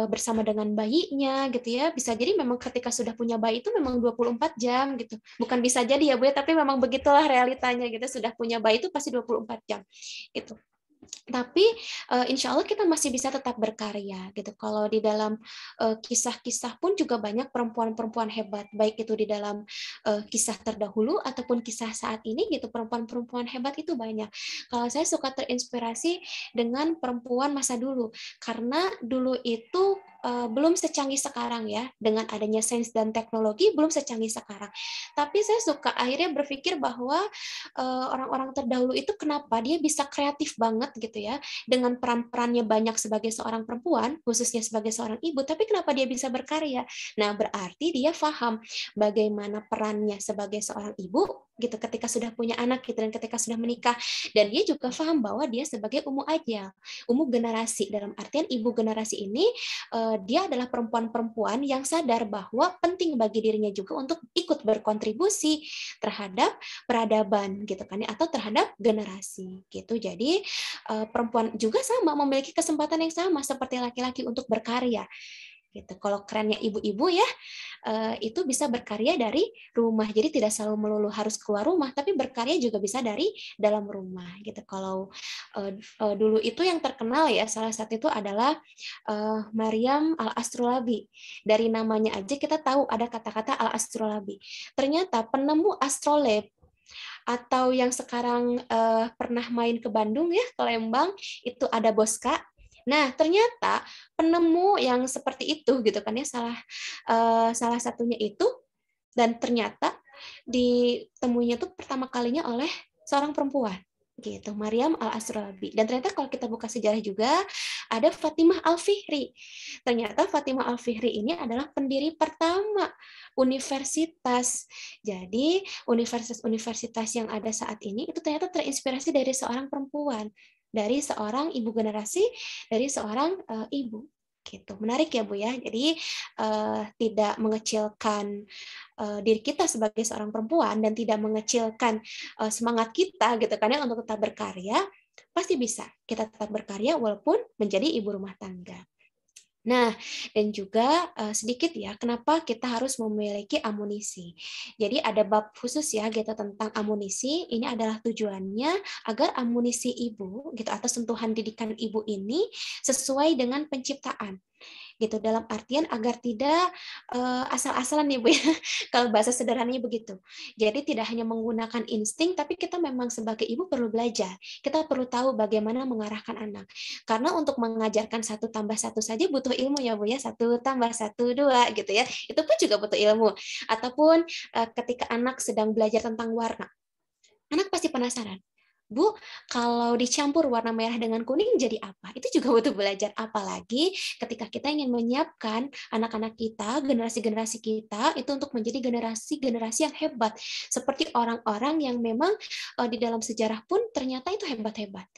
bersama dengan bayinya gitu ya. Bisa jadi memang ketika sudah punya bayi itu memang 24 jam gitu. Bukan bisa jadi ya Bu ya, tapi memang begitulah realitanya gitu. Sudah punya bayi itu pasti 24 jam gitu. Tapi insya Allah kita masih bisa tetap berkarya gitu. Kalau di dalam kisah-kisah pun juga banyak perempuan-perempuan hebat, baik itu di dalam kisah terdahulu ataupun kisah saat ini gitu, perempuan-perempuan hebat itu banyak. Kalau saya suka terinspirasi dengan perempuan masa dulu, karena dulu itu belum secanggih sekarang ya, dengan adanya sains dan teknologi belum secanggih sekarang. Tapi saya suka akhirnya berpikir bahwa orang-orang terdahulu itu kenapa dia bisa kreatif banget gitu ya, dengan peran-perannya banyak sebagai seorang perempuan, khususnya sebagai seorang ibu, tapi kenapa dia bisa berkarya? Nah, berarti dia paham bagaimana perannya sebagai seorang ibu gitu ketika sudah punya anak gitu dan ketika sudah menikah, dan dia juga paham bahwa dia sebagai umu ajal, umu generasi, dalam artian ibu generasi ini dia adalah perempuan-perempuan yang sadar bahwa penting bagi dirinya juga untuk ikut berkontribusi terhadap peradaban gitu kan ya, atau terhadap generasi gitu. Jadi perempuan juga sama memiliki kesempatan yang sama seperti laki-laki untuk berkarya gitu. Kalau kerennya ibu-ibu ya, itu bisa berkarya dari rumah. Jadi tidak selalu melulu harus keluar rumah, tapi berkarya juga bisa dari dalam rumah gitu. Kalau dulu itu yang terkenal ya, salah satu itu adalah Maryam Al-Astrolabi. Dari namanya aja kita tahu ada kata-kata Al-Astrolabi. Ternyata penemu astrolab atau yang sekarang pernah main ke Bandung ya, ke Lembang, itu ada Boska. Nah, ternyata penemu yang seperti itu gitu kan ya, salah satunya itu, dan ternyata ditemuinya tuh pertama kalinya oleh seorang perempuan gitu, Maryam Al-Astrolabi. Dan ternyata kalau kita buka sejarah juga ada Fatimah Al-Fihri. Ternyata Fatimah Al-Fihri ini adalah pendiri pertama universitas. Jadi universitas-universitas yang ada saat ini itu ternyata terinspirasi dari seorang perempuan, dari seorang ibu generasi, dari seorang ibu gitu. Menarik ya Bu ya. Jadi tidak mengecilkan diri kita sebagai seorang perempuan dan tidak mengecilkan semangat kita gitu kan ya untuk tetap berkarya. Pasti bisa kita tetap berkarya walaupun menjadi ibu rumah tangga. Nah, dan juga sedikit ya, kenapa kita harus memiliki amunisi. Jadi ada bab khusus ya gitu tentang amunisi. Ini adalah tujuannya agar amunisi ibu gitu atau sentuhan didikan ibu ini sesuai dengan penciptaan. Gitu, dalam artian agar tidak asal-asalan ya Bu ya. Kalau bahasa sederhananya begitu. Jadi tidak hanya menggunakan insting, tapi kita memang sebagai ibu perlu belajar. Kita perlu tahu bagaimana mengarahkan anak. Karena untuk mengajarkan 1+1 saja butuh ilmu ya Bu ya. 1+1=2 gitu ya. Itu pun juga butuh ilmu. Ataupun ketika anak sedang belajar tentang warna, anak pasti penasaran. Bu, kalau dicampur warna merah dengan kuning jadi apa? Itu juga butuh belajar. Apalagi ketika kita ingin menyiapkan anak-anak kita, generasi-generasi kita, itu untuk menjadi generasi-generasi yang hebat. Seperti orang-orang yang memang di dalam sejarah pun ternyata itu hebat-hebat.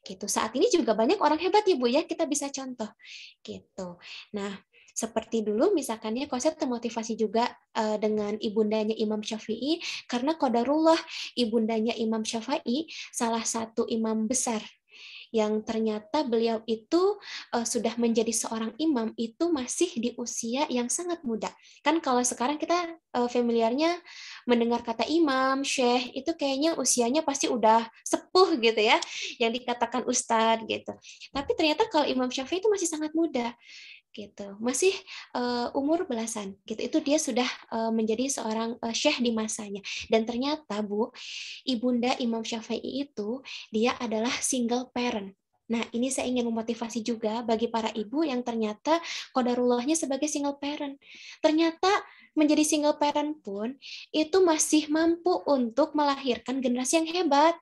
Gitu. Saat ini juga banyak orang hebat ya Bu ya, kita bisa contoh. Gitu. Nah, seperti dulu misalkan ya, konsep termotivasi juga dengan ibundanya Imam Syafi'i, karena qadarullah ibundanya Imam Syafi'i salah satu imam besar yang ternyata beliau itu sudah menjadi seorang imam itu masih di usia yang sangat muda. Kan kalau sekarang kita familiarnya mendengar kata imam, syekh, itu kayaknya usianya pasti udah sepuh gitu ya, yang dikatakan ustadz gitu. Tapi ternyata kalau Imam Syafi'i itu masih sangat muda gitu, masih umur belasan gitu, itu dia sudah menjadi seorang syekh di masanya. Dan ternyata Bu, ibunda Imam Syafi'i itu dia adalah single parent. Nah, ini saya ingin memotivasi juga bagi para ibu yang ternyata qadarullahnya sebagai single parent. Ternyata menjadi single parent pun itu masih mampu untuk melahirkan generasi yang hebat.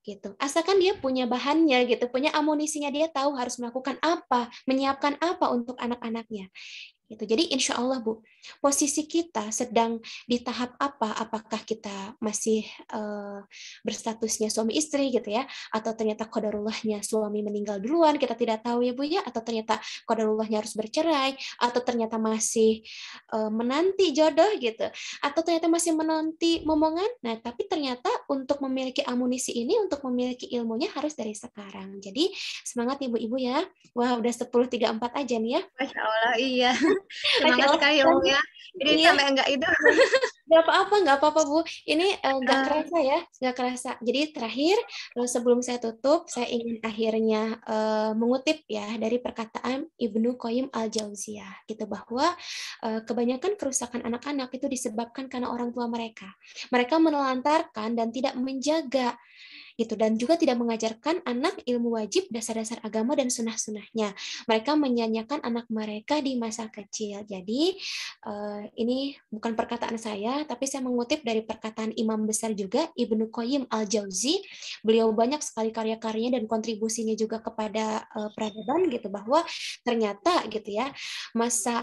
gitu. Asalkan dia punya bahannya gitu, punya amunisinya, dia tahu harus melakukan apa, menyiapkan apa untuk anak-anaknya. Gitu. Jadi insya Allah Bu, posisi kita sedang di tahap apa? Apakah kita masih berstatusnya suami istri gitu ya, atau ternyata qadarullahnya suami meninggal duluan, kita tidak tahu ya Bu ya, atau ternyata qadarullahnya harus bercerai, atau ternyata masih menanti jodoh gitu, atau ternyata masih menanti momongan. Nah, tapi ternyata untuk memiliki amunisi ini, untuk memiliki ilmunya harus dari sekarang. Jadi semangat ibu-ibu ya. Wah, udah 10.34 aja nih ya. Masya Allah, iya. Masya Semangat Allah. sekali ya, Om ya. Jadi Iya, sampai enggak itu. nggak apa-apa Bu. Ini nggak kerasa ya, nggak kerasa. Jadi terakhir sebelum saya tutup, saya ingin akhirnya mengutip ya dari perkataan Ibnu Qayyim al-Jauziyah gitu, bahwa kebanyakan kerusakan anak-anak itu disebabkan karena orang tua mereka. Mereka menelantarkan dan tidak menjaga gitu, dan juga tidak mengajarkan anak ilmu wajib, dasar-dasar agama dan sunnah-sunnahnya. Mereka menyanyiakan anak mereka di masa kecil. Jadi ini bukan perkataan saya, tapi saya mengutip dari perkataan imam besar juga Ibnu Qayyim al-Jauzi. Beliau banyak sekali karya-karyanya dan kontribusinya juga kepada peradaban gitu, bahwa ternyata gitu ya, masa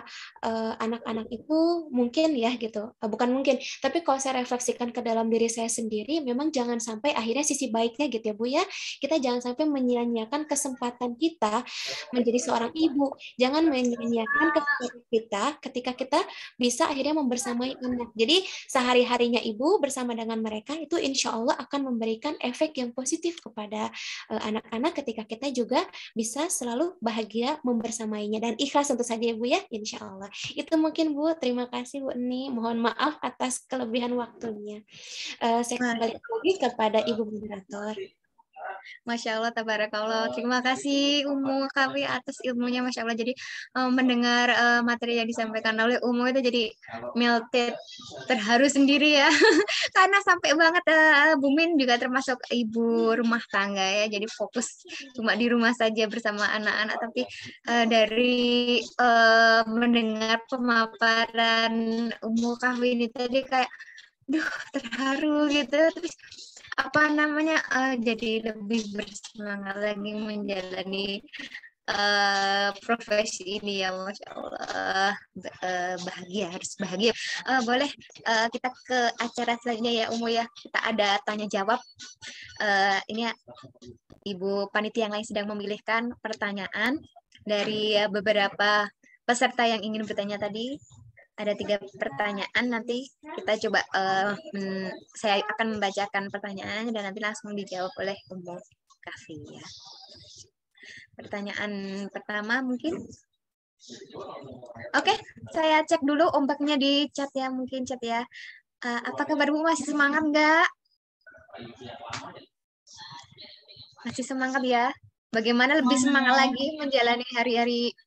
anak-anak itu mungkin ya gitu, bukan mungkin, tapi kalau saya refleksikan ke dalam diri saya sendiri, memang jangan sampai akhirnya sisi baiknya gitu ya Bu ya, kita jangan sampai menyia-nyiakan kesempatan kita menjadi seorang ibu, jangan menyia-nyiakan kesempatan kita ketika kita bisa akhirnya membersamai anak. Jadi sehari-harinya ibu bersama dengan mereka itu insya Allah akan memberikan efek yang positif kepada anak-anak ketika kita juga bisa selalu bahagia membersamainya, dan ikhlas tentu saja ya Bu ya, insya Allah. Itu mungkin Bu, terima kasih Bu Eni, mohon maaf atas kelebihan waktunya. Saya kembali lagi kepada Ibu Moderator. Masya Allah, tabarakallah. Terima kasih Umu Kafi atas ilmunya, Masya Allah. Jadi mendengar materi yang disampaikan oleh Umu itu jadi melted, terharu sendiri ya. Karena sampai banget Bu Min juga termasuk ibu rumah tangga ya. Jadi fokus cuma di rumah saja bersama anak-anak. Tapi dari mendengar pemaparan Umu Kafi ini tadi kayak, duh, terharu gitu. Terus apa namanya, jadi lebih bersemangat lagi menjalani profesi ini ya, Masya Allah. Bahagia, harus bahagia. Boleh kita ke acara selanjutnya ya Umu ya, kita ada tanya jawab. Ini ya, Ibu panitia yang lain sedang memilihkan pertanyaan dari beberapa peserta yang ingin bertanya tadi. Ada 3 pertanyaan, nanti kita coba, saya akan membacakan pertanyaannya dan nanti langsung dijawab oleh Umu Kafi ya. Pertanyaan pertama mungkin. Oke, saya cek dulu ombaknya di chat ya, mungkin chat ya. Apa kabar Bu, masih semangat nggak? Masih semangat ya? Bagaimana lebih semangat lagi menjalani hari-hari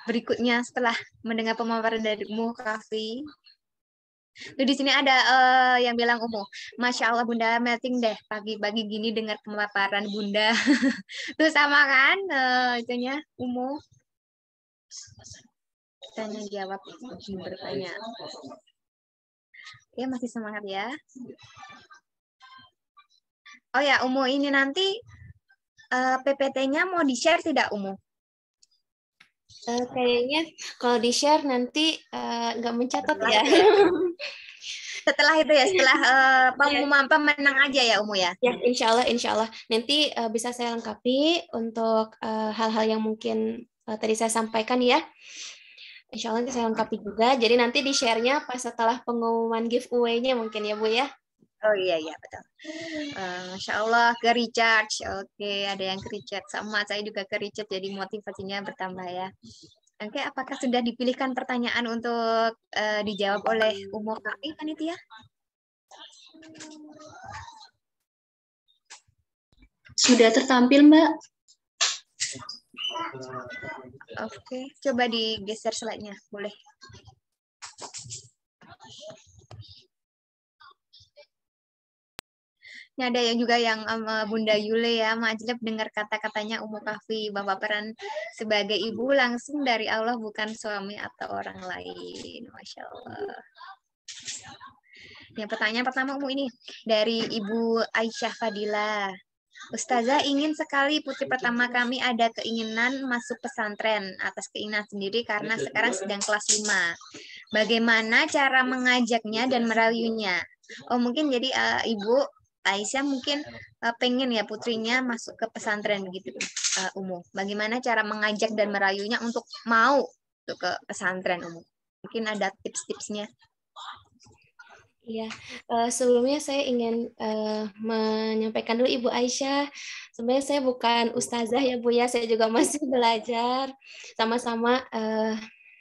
berikutnya setelah mendengar pemaparan dari Umu Kafi? Tuh di sini ada yang bilang Umu, Masya Allah Bunda, melting deh pagi-pagi gini dengar pemaparan Bunda. Tuh sama kan itunya Umu. Tanya jawab, bertanya. Ya masih semangat ya. Oh ya Umu, ini nanti PPT-nya mau di-share tidak Umu? Kayaknya kalau di-share nanti nggak mencatat ya. Setelah itu ya, setelah pengumuman pemenang aja ya Umu ya? Ya, insya Allah. Nanti bisa saya lengkapi untuk hal-hal yang mungkin tadi saya sampaikan ya. Insya Allah nanti saya lengkapi juga. Jadi nanti di-share-nya pas setelah pengumuman giveaway-nya mungkin ya Bu ya. Oh iya betul. Masya Allah ke recharge. Oke, ada yang ke recharge sama saya juga ke recharge, jadi motivasinya bertambah ya. Oke, apakah sudah dipilihkan pertanyaan untuk dijawab oleh Umu Kafi panitia? Sudah tertampil Mbak. Oke, coba digeser slide-nya, boleh. Ini ada yang juga yang Bunda Yule ya, majleb dengar kata-katanya Umu Kafi, bahwa peran sebagai ibu langsung dari Allah, bukan suami atau orang lain. Masya Allah. Yang pertanyaan pertama Umu ini dari Ibu Aisyah Fadila. Ustazah, ingin sekali putri pertama kami ada keinginan masuk pesantren atas keinginan sendiri karena sekarang sedang kelas 5. Bagaimana cara mengajaknya dan merayunya? Oh, mungkin jadi Ibu Aisyah mungkin pengen ya putrinya masuk ke pesantren begitu, Umu. Bagaimana cara mengajak dan merayunya untuk mau ke pesantren, Umu? Mungkin ada tips-tipsnya. Iya, sebelumnya saya ingin menyampaikan dulu Ibu Aisyah. Sebenarnya saya bukan ustazah ya Bu ya, saya juga masih belajar. Sama-sama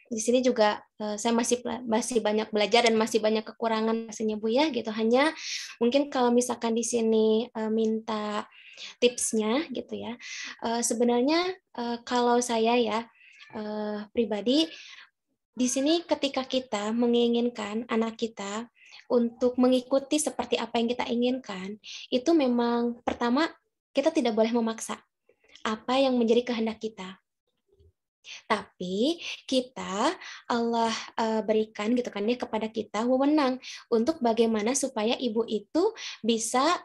di sini juga saya masih banyak belajar dan masih banyak kekurangan pastinya Bu ya gitu. Hanya mungkin kalau misalkan di sini minta tipsnya gitu ya. Sebenarnya kalau saya ya pribadi di sini ketika kita menginginkan anak kita untuk mengikuti seperti apa yang kita inginkan, itu memang pertama kita tidak boleh memaksa apa yang menjadi kehendak kita. Tapi kita Allah berikan gitu kan ya kepada kita wewenang untuk bagaimana supaya ibu itu bisa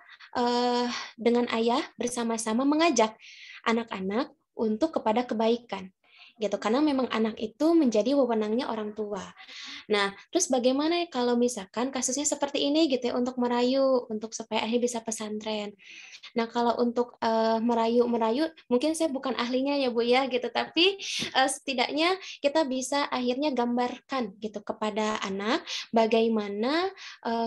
dengan ayah bersama-sama mengajak anak-anak untuk kepada kebaikan gitu, karena memang anak itu menjadi wewenangnya orang tua. Nah, terus bagaimana kalau misalkan kasusnya seperti ini gitu ya, untuk merayu, untuk supaya akhirnya bisa pesantren. Nah, kalau untuk merayu, mungkin saya bukan ahlinya ya Bu ya gitu, tapi setidaknya kita bisa akhirnya gambarkan gitu kepada anak bagaimana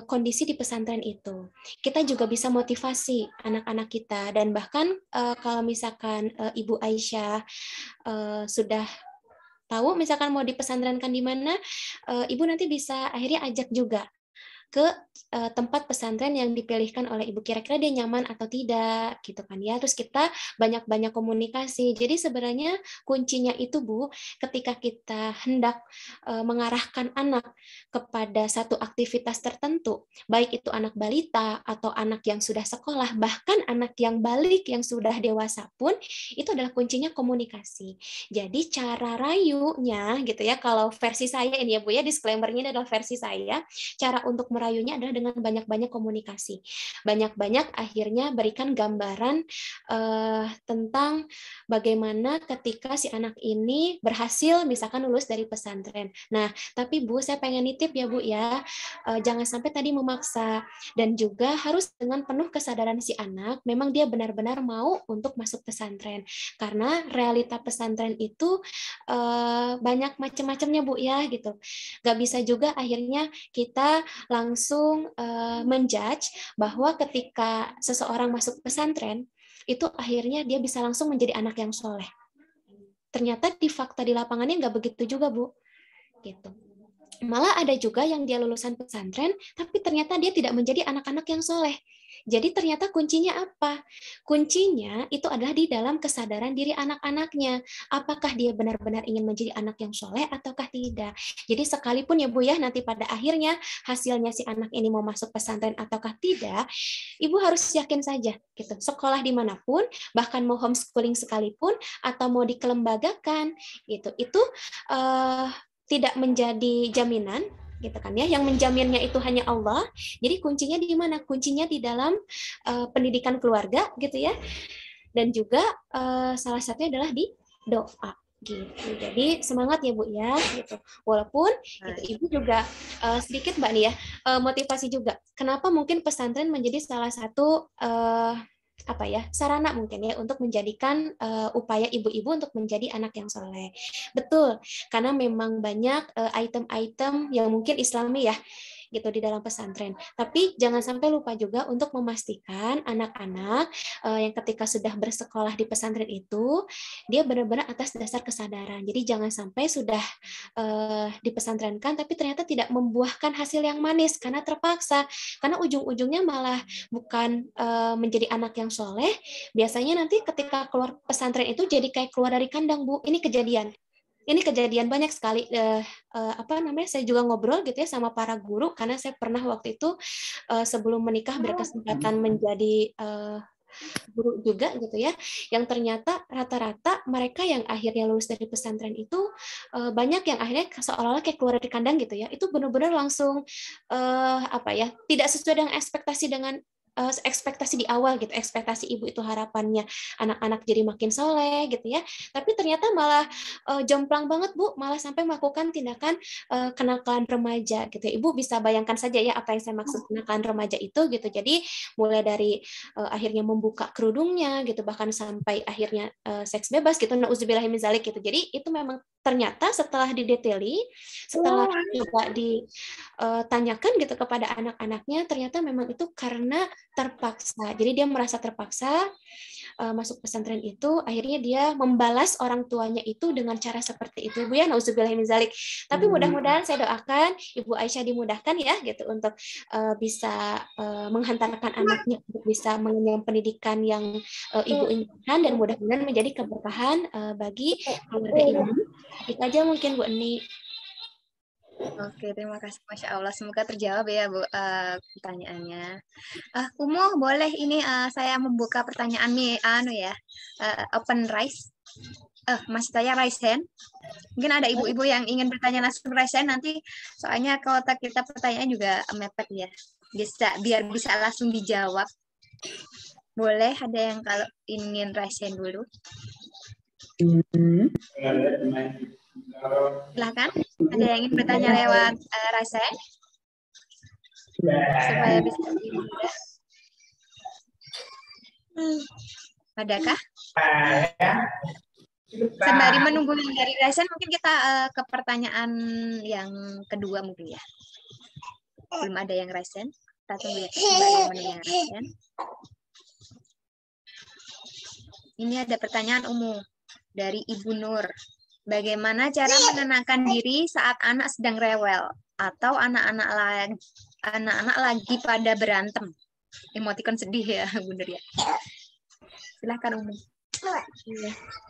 kondisi di pesantren itu. Kita juga bisa motivasi anak-anak kita, dan bahkan kalau misalkan Ibu Aisyah sudah tahu misalkan mau dipesantrenkan di mana, ibu nanti bisa akhirnya ajak juga ke tempat pesantren yang dipilihkan oleh ibu, kira-kira dia nyaman atau tidak gitu kan ya. Terus kita banyak-banyak komunikasi. Jadi sebenarnya kuncinya itu Bu, ketika kita hendak mengarahkan anak kepada satu aktivitas tertentu, baik itu anak balita atau anak yang sudah sekolah, bahkan anak yang balik yang sudah dewasa pun, itu adalah kuncinya komunikasi. Jadi cara rayunya gitu ya, kalau versi saya ini ya Bu ya, disclaimer-nya adalah versi saya, cara untuk merayunya adalah dengan banyak-banyak komunikasi. Banyak-banyak akhirnya berikan gambaran tentang bagaimana ketika si anak ini berhasil misalkan lulus dari pesantren. Nah, tapi Bu, saya pengen nitip ya Bu ya, jangan sampai tadi memaksa, dan juga harus dengan penuh kesadaran si anak, memang dia benar-benar mau untuk masuk pesantren. Karena realita pesantren itu banyak macam-macamnya Bu ya gitu. Gak bisa juga akhirnya kita langsung menjudge bahwa ketika seseorang masuk pesantren itu akhirnya dia bisa langsung menjadi anak yang soleh. Ternyata di fakta di lapangannya nggak begitu juga Bu, gitu. Malah ada juga yang dia lulusan pesantren tapi ternyata dia tidak menjadi anak-anak yang soleh. Jadi ternyata kuncinya apa? Kuncinya itu adalah di dalam kesadaran diri anak-anaknya. Apakah dia benar-benar ingin menjadi anak yang soleh ataukah tidak? Jadi sekalipun ya Bu ya, nanti pada akhirnya hasilnya si anak ini mau masuk pesantren ataukah tidak, Ibu harus yakin saja gitu. Sekolah dimanapun, bahkan mau homeschooling sekalipun atau mau dikelembagakan gitu, itu tidak menjadi jaminan gitu kan ya, yang menjaminnya itu hanya Allah. Jadi kuncinya di mana? Kuncinya di dalam pendidikan keluarga gitu ya, dan juga salah satunya adalah di doa gitu. Jadi semangat ya Bu ya gitu. Walaupun itu Ibu juga sedikit Mbak nih ya, motivasi juga. Kenapa mungkin pesantren menjadi salah satu sarana mungkin ya untuk menjadikan upaya ibu-ibu untuk menjadi anak yang soleh. Betul, karena memang banyak item-item yang mungkin Islami ya gitu di dalam pesantren. Tapi jangan sampai lupa juga untuk memastikan anak-anak yang ketika sudah bersekolah di pesantren itu dia benar-benar atas dasar kesadaran. Jadi jangan sampai sudah dipesantrenkan tapi ternyata tidak membuahkan hasil yang manis karena terpaksa. Karena ujung-ujungnya malah bukan menjadi anak yang soleh. Biasanya nanti ketika keluar pesantren itu jadi kayak keluar dari kandang Bu. Ini kejadian banyak sekali. Saya juga ngobrol gitu ya sama para guru karena saya pernah waktu itu sebelum menikah berkesempatan menjadi guru juga gitu ya, yang ternyata rata-rata mereka yang akhirnya lulus dari pesantren itu banyak yang akhirnya seolah-olah kayak keluar dari kandang gitu ya, itu benar-benar langsung apa ya, tidak sesuai dengan ekspektasi di awal gitu, ekspektasi ibu itu harapannya anak-anak jadi makin soleh gitu ya, tapi ternyata malah jomplang banget Bu, malah sampai melakukan tindakan kenakalan remaja gitu. Ibu bisa bayangkan saja ya apa yang saya maksud kenakalan remaja itu gitu. Jadi mulai dari akhirnya membuka kerudungnya gitu, bahkan sampai akhirnya seks bebas gitu, nauzubillahi min zalik gitu. Jadi itu memang ternyata setelah didetaili, setelah coba ditanyakan gitu kepada anak-anaknya, ternyata memang itu karena terpaksa. Jadi dia merasa terpaksa masuk pesantren itu, akhirnya dia membalas orang tuanya itu dengan cara seperti itu, Bu ya, nauzubillahi min zalik. Tapi mudah-mudahan saya doakan Ibu Aisyah dimudahkan ya gitu untuk bisa menghantarkan anaknya untuk bisa mengenyam pendidikan yang Ibu inginkan, dan mudah-mudahan menjadi keberkahan bagi keluarga Ibu. Itu aja mungkin Bu Eni. Oke, terima kasih. Masya Allah, semoga terjawab ya Bu pertanyaannya. Kumo, boleh ini saya membuka pertanyaan nih, ya, open raise. Masih saya raise hand. Mungkin ada ibu-ibu yang ingin bertanya langsung raise hand nanti, soalnya kotak kita pertanyaan juga mepet ya. Biar bisa langsung dijawab. Boleh ada yang kalau ingin raise hand dulu? Silahkan. Ada yang ingin bertanya lewat raise hand? Supaya bisa lebih mudah. Adakah? Sembari menunggu dari raise hand, mungkin kita ke pertanyaan yang kedua mungkin ya. Belum ada yang raise hand. Kita tunggu ya sembari yang raise hand. Ini ada pertanyaan umum dari Ibu Nur. Bagaimana cara menenangkan diri saat anak sedang rewel atau anak-anak lagi pada berantem? Emotikon sedih ya, Bunda ya. Silahkan Umi.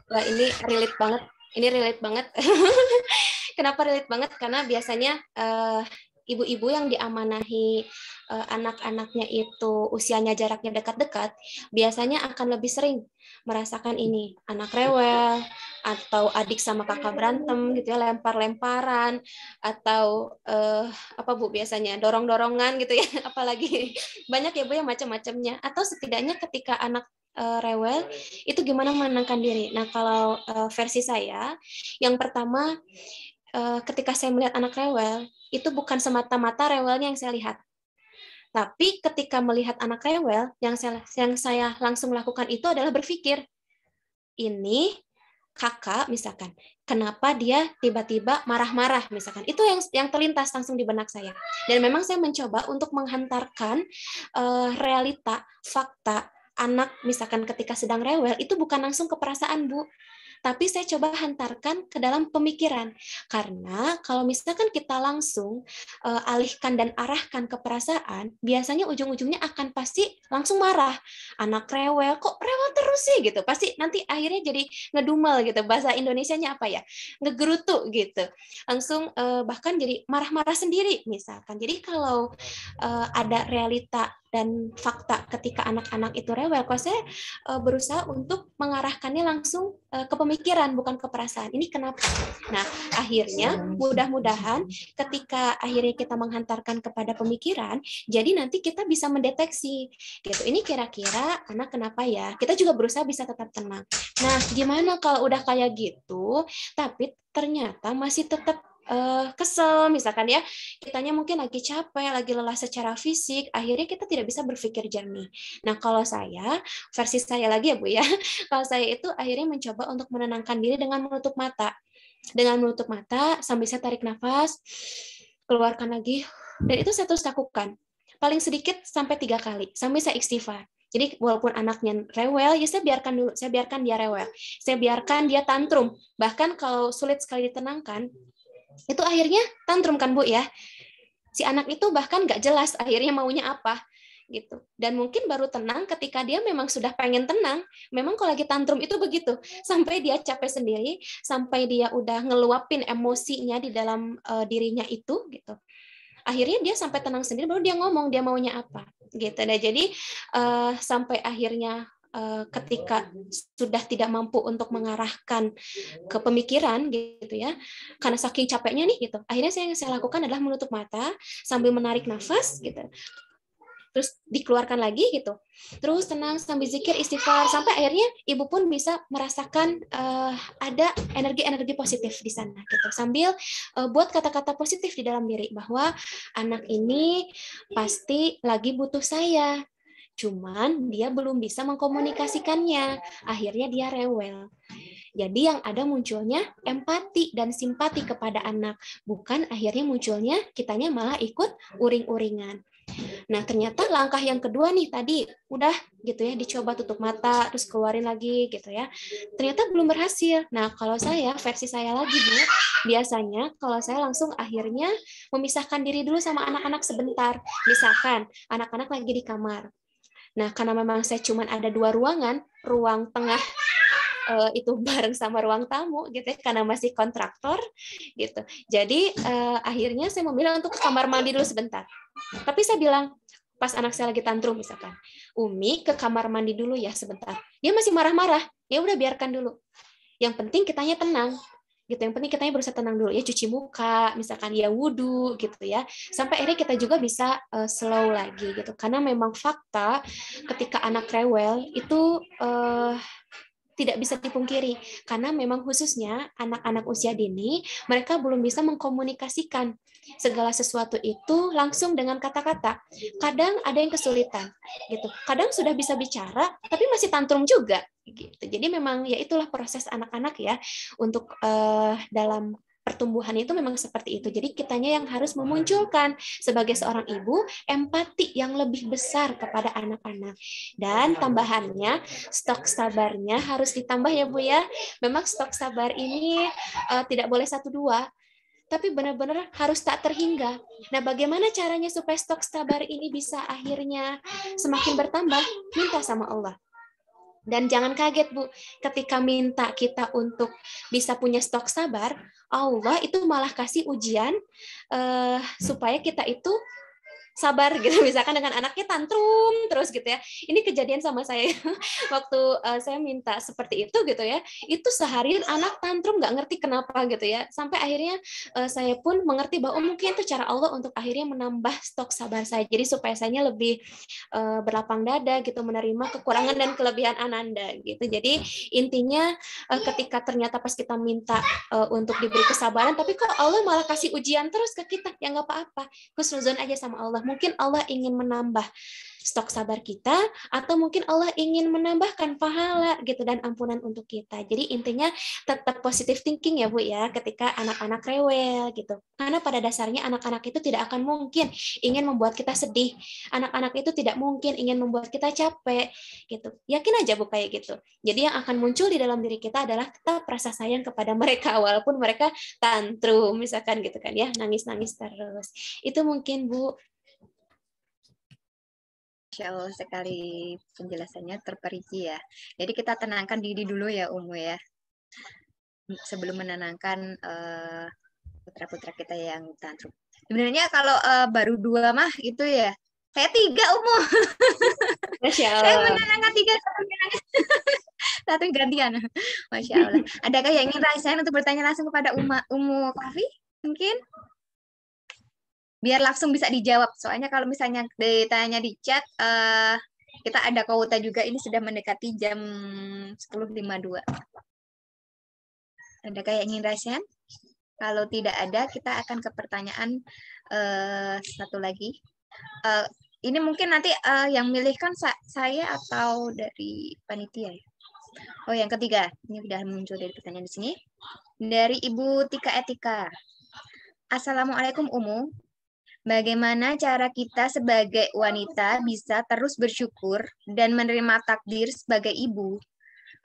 Wah, ini relate banget. Ini relate banget. Kenapa relate banget? Karena biasanya ibu-ibu yang diamanahi anak-anaknya itu usianya jaraknya dekat-dekat, biasanya akan lebih sering merasakan ini, anak rewel, atau adik sama kakak berantem gitu ya, lempar-lemparan, atau apa Bu biasanya, dorong-dorongan gitu ya, apalagi banyak ya Bu yang macam-macamnya. Atau setidaknya ketika anak rewel, itu gimana menenangkan diri. Nah, kalau versi saya, yang pertama, ketika saya melihat anak rewel, itu bukan semata-mata rewelnya yang saya lihat. Tapi ketika melihat anak rewel, yang saya langsung lakukan itu adalah berpikir, ini kakak misalkan, kenapa dia tiba-tiba marah-marah misalkan. Itu yang terlintas langsung di benak saya. Dan memang saya mencoba untuk menghantarkan realita, fakta, anak misalkan ketika sedang rewel, itu bukan langsung ke perasaan, Bu. Tapi saya coba hantarkan ke dalam pemikiran. Karena kalau misalkan kita langsung alihkan dan arahkan ke perasaan, biasanya ujung-ujungnya akan pasti langsung marah. Anak rewel, kok rewel terus sih gitu. Pasti nanti akhirnya jadi ngedumel gitu. Bahasa Indonesianya apa ya? Ngegerutu gitu. Langsung bahkan jadi marah-marah sendiri misalkan. Jadi kalau ada realita dan fakta ketika anak-anak itu rewel, kalau saya berusaha untuk mengarahkannya langsung ke pemikiran, bukan ke perasaan. Ini kenapa? Nah, akhirnya mudah-mudahan ketika akhirnya kita menghantarkan kepada pemikiran, jadi nanti kita bisa mendeteksi gitu. Ini kira-kira anak kenapa ya? Kita juga berusaha bisa tetap tenang. Nah, gimana kalau udah kayak gitu, tapi ternyata masih tetap kesel misalkan ya, kitanya mungkin lagi capek, lagi lelah secara fisik, akhirnya kita tidak bisa berpikir jernih. Nah, kalau saya, versi saya lagi ya Bu ya, kalau saya itu akhirnya mencoba untuk menenangkan diri dengan menutup mata. Dengan menutup mata, sambil saya tarik nafas, keluarkan lagi, dan itu saya terus lakukan. Paling sedikit sampai 3 kali, sambil saya istighfar. Jadi walaupun anaknya rewel, ya saya biarkan dulu, saya biarkan dia rewel. Saya biarkan dia tantrum. Bahkan kalau sulit sekali ditenangkan, itu akhirnya tantrum kan Bu ya. Si anak itu bahkan nggak jelas akhirnya maunya apa gitu. Dan mungkin baru tenang ketika dia memang sudah pengen tenang. Memang kalau lagi tantrum itu begitu. Sampai dia capek sendiri, sampai dia udah ngeluapin emosinya di dalam dirinya itu gitu. Akhirnya dia sampai tenang sendiri baru dia ngomong dia maunya apa. gitu. Nah, jadi sampai akhirnya ketika sudah tidak mampu untuk mengarahkan ke pemikiran gitu ya, karena saking capeknya nih gitu, akhirnya yang saya lakukan adalah menutup mata sambil menarik nafas gitu, terus dikeluarkan lagi gitu, terus tenang sambil zikir istighfar, sampai akhirnya ibu pun bisa merasakan ada energi-energi positif di sana gitu, sambil buat kata-kata positif di dalam diri bahwa anak ini pasti lagi butuh saya, cuman dia belum bisa mengkomunikasikannya, akhirnya dia rewel. Jadi yang ada munculnya empati dan simpati kepada anak, bukan akhirnya munculnya kitanya malah ikut uring-uringan. Nah, ternyata langkah yang kedua nih tadi udah gitu ya, dicoba tutup mata terus keluarin lagi gitu ya. Ternyata belum berhasil. Nah, kalau saya versi saya lagi Bu, biasanya kalau saya langsung akhirnya memisahkan diri dulu sama anak-anak sebentar. Misalkan anak-anak lagi di kamar. Nah, karena memang saya cuma ada 2 ruangan, ruang tengah itu bareng sama ruang tamu gitu ya, karena masih kontraktor gitu. Jadi akhirnya saya memilih untuk ke kamar mandi dulu sebentar. Tapi saya bilang pas anak saya lagi tantrum misalkan, Umi ke kamar mandi dulu ya sebentar. Dia masih marah-marah, ya udah biarkan dulu. Yang penting kitanya tenang. Gitu, yang penting kitanya berusaha tenang dulu ya, cuci muka misalkan, ya wudhu gitu ya, sampai akhirnya kita juga bisa slow lagi gitu, karena memang fakta ketika anak rewel itu tidak bisa dipungkiri, karena memang khususnya anak-anak usia dini mereka belum bisa mengkomunikasikan segala sesuatu itu langsung dengan kata-kata. Kadang ada yang kesulitan gitu, kadang sudah bisa bicara tapi masih tantrum juga gitu. Jadi memang ya itulah proses anak-anak ya untuk dalam pertumbuhan itu memang seperti itu. Jadi kitanya yang harus memunculkan sebagai seorang ibu empati yang lebih besar kepada anak-anak. Dan tambahannya stok sabarnya harus ditambah ya Bu ya. Memang stok sabar ini tidak boleh 1-2, tapi benar-benar harus tak terhingga. Nah, bagaimana caranya supaya stok sabar ini bisa akhirnya semakin bertambah? Minta sama Allah. Dan jangan kaget Bu, ketika minta kita untuk bisa punya stok sabar, Allah itu malah kasih ujian supaya kita itu sabar gitu, misalkan dengan anaknya tantrum terus gitu ya. Ini kejadian sama saya waktu saya minta seperti itu gitu ya, itu seharian anak tantrum nggak ngerti kenapa gitu ya, sampai akhirnya saya pun mengerti bahwa mungkin itu cara Allah untuk akhirnya menambah stok sabar saya, jadi supaya saya lebih berlapang dada gitu menerima kekurangan dan kelebihan Ananda gitu. Jadi intinya ketika ternyata pas kita minta untuk diberi kesabaran, tapi kok Allah malah kasih ujian terus ke kita, ya nggak apa-apa, husnuzon aja sama Allah. Mungkin Allah ingin menambah stok sabar kita, atau mungkin Allah ingin menambahkan pahala gitu dan ampunan untuk kita. Jadi intinya tetap positive thinking ya Bu ya, ketika anak-anak rewel gitu. Karena pada dasarnya anak-anak itu tidak akan mungkin ingin membuat kita sedih. Anak-anak itu tidak mungkin ingin membuat kita capek gitu. Yakin aja Bu kayak gitu. Jadi yang akan muncul di dalam diri kita adalah tetap rasa sayang kepada mereka walaupun mereka tantrum misalkan gitu kan ya, nangis-nangis terus. Itu mungkin Bu. Masya Allah sekali penjelasannya, terperinci ya. Jadi kita tenangkan diri dulu ya Umu ya, sebelum menenangkan putra-putra kita yang tantrum. Sebenarnya kalau baru 2 mah itu ya, saya 3 Umu. Masya Saya Allah. menenangkan 3 satu gantian. Masya Allah. Adakah yang ingin Raisan untuk bertanya langsung kepada Umu Kafi? Mungkin? Biar langsung bisa dijawab. Soalnya kalau misalnya ditanya di chat, kita ada kuota juga, ini sudah mendekati jam 10.52. Adakah yang ingin Raisan? Kalau tidak ada, kita akan ke pertanyaan satu lagi. Ini mungkin nanti yang milihkan saya atau dari panitia ya? Oh, yang ketiga. Ini sudah muncul dari pertanyaan di sini. Dari Ibu Tika Etika. Assalamualaikum Umu. Bagaimana cara kita sebagai wanita bisa terus bersyukur dan menerima takdir sebagai ibu?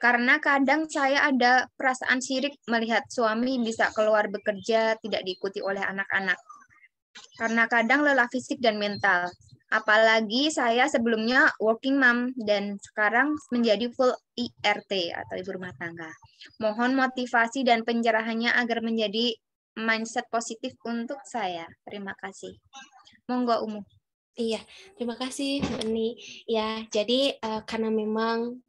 Karena kadang saya ada perasaan sirik melihat suami bisa keluar bekerja tidak diikuti oleh anak-anak. Karena kadang lelah fisik dan mental. Apalagi saya sebelumnya working mom dan sekarang menjadi full IRT atau ibu rumah tangga. Mohon motivasi dan pencerahannya agar menjadi mindset positif untuk saya. Terima kasih. Monggo Umu. Iya, terima kasih Bu Eni. Ya, jadi karena memang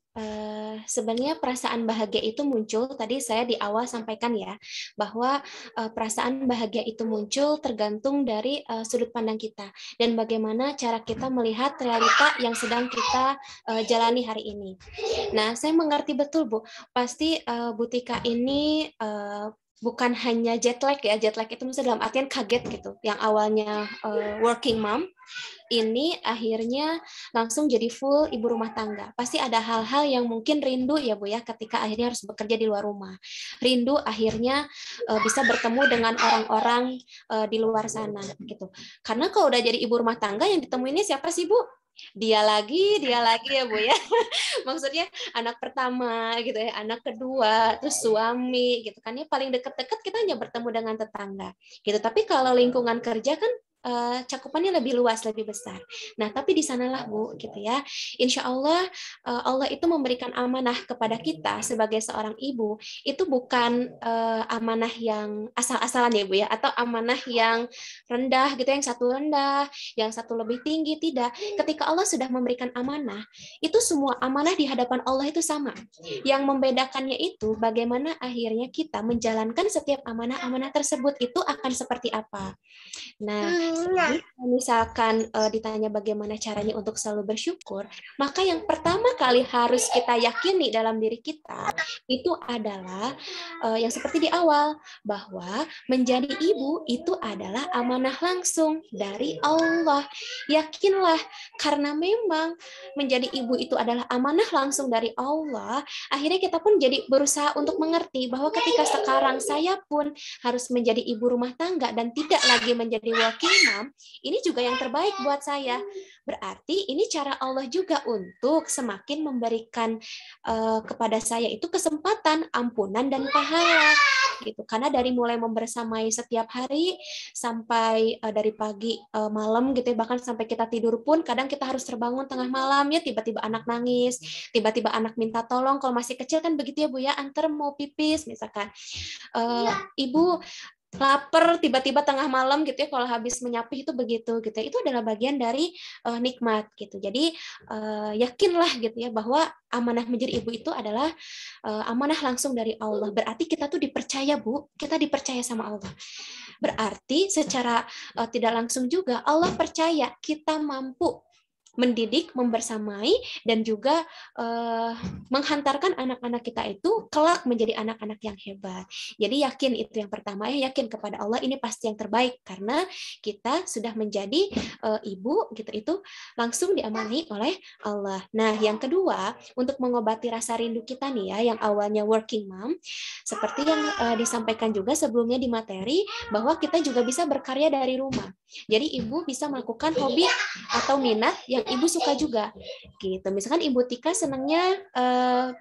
sebenarnya perasaan bahagia itu muncul, tadi saya di awal sampaikan ya, bahwa perasaan bahagia itu muncul tergantung dari sudut pandang kita dan bagaimana cara kita melihat realita yang sedang kita jalani hari ini. Nah, saya mengerti betul Bu, pasti Bu Tika ini bukan hanya jet lag ya, jet lag itu maksudnya dalam artian kaget gitu, yang awalnya working mom, ini akhirnya langsung jadi full ibu rumah tangga. Pasti ada hal-hal yang mungkin rindu ya Bu ya ketika akhirnya harus bekerja di luar rumah. Rindu akhirnya bisa bertemu dengan orang-orang di luar sana gitu. Karena kalau udah jadi ibu rumah tangga yang ditemuinnya siapa sih Bu? Dia lagi ya Bu ya. Maksudnya anak pertama gitu ya, anak kedua, terus suami gitu kan ya, paling deket-deket kita hanya bertemu dengan tetangga gitu. Tapi kalau lingkungan kerja kan cakupannya lebih luas, lebih besar. Nah, tapi di sanalah Bu, gitu ya. Insya Allah, Allah itu memberikan amanah kepada kita sebagai seorang ibu, itu bukan amanah yang asal-asalan ya Bu ya, atau amanah yang rendah gitu, yang satu rendah, yang satu lebih tinggi, tidak. Ketika Allah sudah memberikan amanah, itu semua amanah di hadapan Allah itu sama. Yang membedakannya itu bagaimana akhirnya kita menjalankan setiap amanah-amanah tersebut itu akan seperti apa. Nah, jadi kalau misalkan ditanya bagaimana caranya untuk selalu bersyukur, maka yang pertama kali harus kita yakini dalam diri kita itu adalah yang seperti di awal, bahwa menjadi ibu itu adalah amanah langsung dari Allah. Yakinlah, karena memang menjadi ibu itu adalah amanah langsung dari Allah, akhirnya kita pun jadi berusaha untuk mengerti bahwa ketika sekarang saya pun harus menjadi ibu rumah tangga dan tidak lagi menjadi working mom, ini juga yang terbaik buat saya. Berarti ini cara Allah juga untuk semakin memberikan kepada saya itu kesempatan, ampunan dan pahala gitu. Karena dari mulai membersamai setiap hari sampai dari pagi malam gitu ya, bahkan sampai kita tidur pun kadang kita harus terbangun tengah malam ya, tiba-tiba anak nangis, tiba-tiba anak minta tolong, kalau masih kecil kan begitu ya Bu ya, antar mau pipis misalkan. Ibu lapar tiba-tiba tengah malam gitu ya, kalau habis menyapih itu begitu gitu ya. Itu adalah bagian dari nikmat gitu. Jadi yakinlah gitu ya bahwa amanah menjadi ibu itu adalah amanah langsung dari Allah. Berarti kita tuh dipercaya Bu, kita dipercaya sama Allah. Berarti secara tidak langsung juga Allah percaya kita mampu mendidik, membersamai, dan juga menghantarkan anak-anak kita itu kelak menjadi anak-anak yang hebat. Jadi yakin itu yang pertama ya, yakin kepada Allah ini pasti yang terbaik karena kita sudah menjadi ibu gitu, itu langsung diamani oleh Allah. Nah, yang kedua, untuk mengobati rasa rindu kita nih ya, yang awalnya working mom, seperti yang disampaikan juga sebelumnya di materi, bahwa kita juga bisa berkarya dari rumah. Jadi ibu bisa melakukan hobi atau minat yang ibu suka juga gitu. Misalkan Ibu Tika senangnya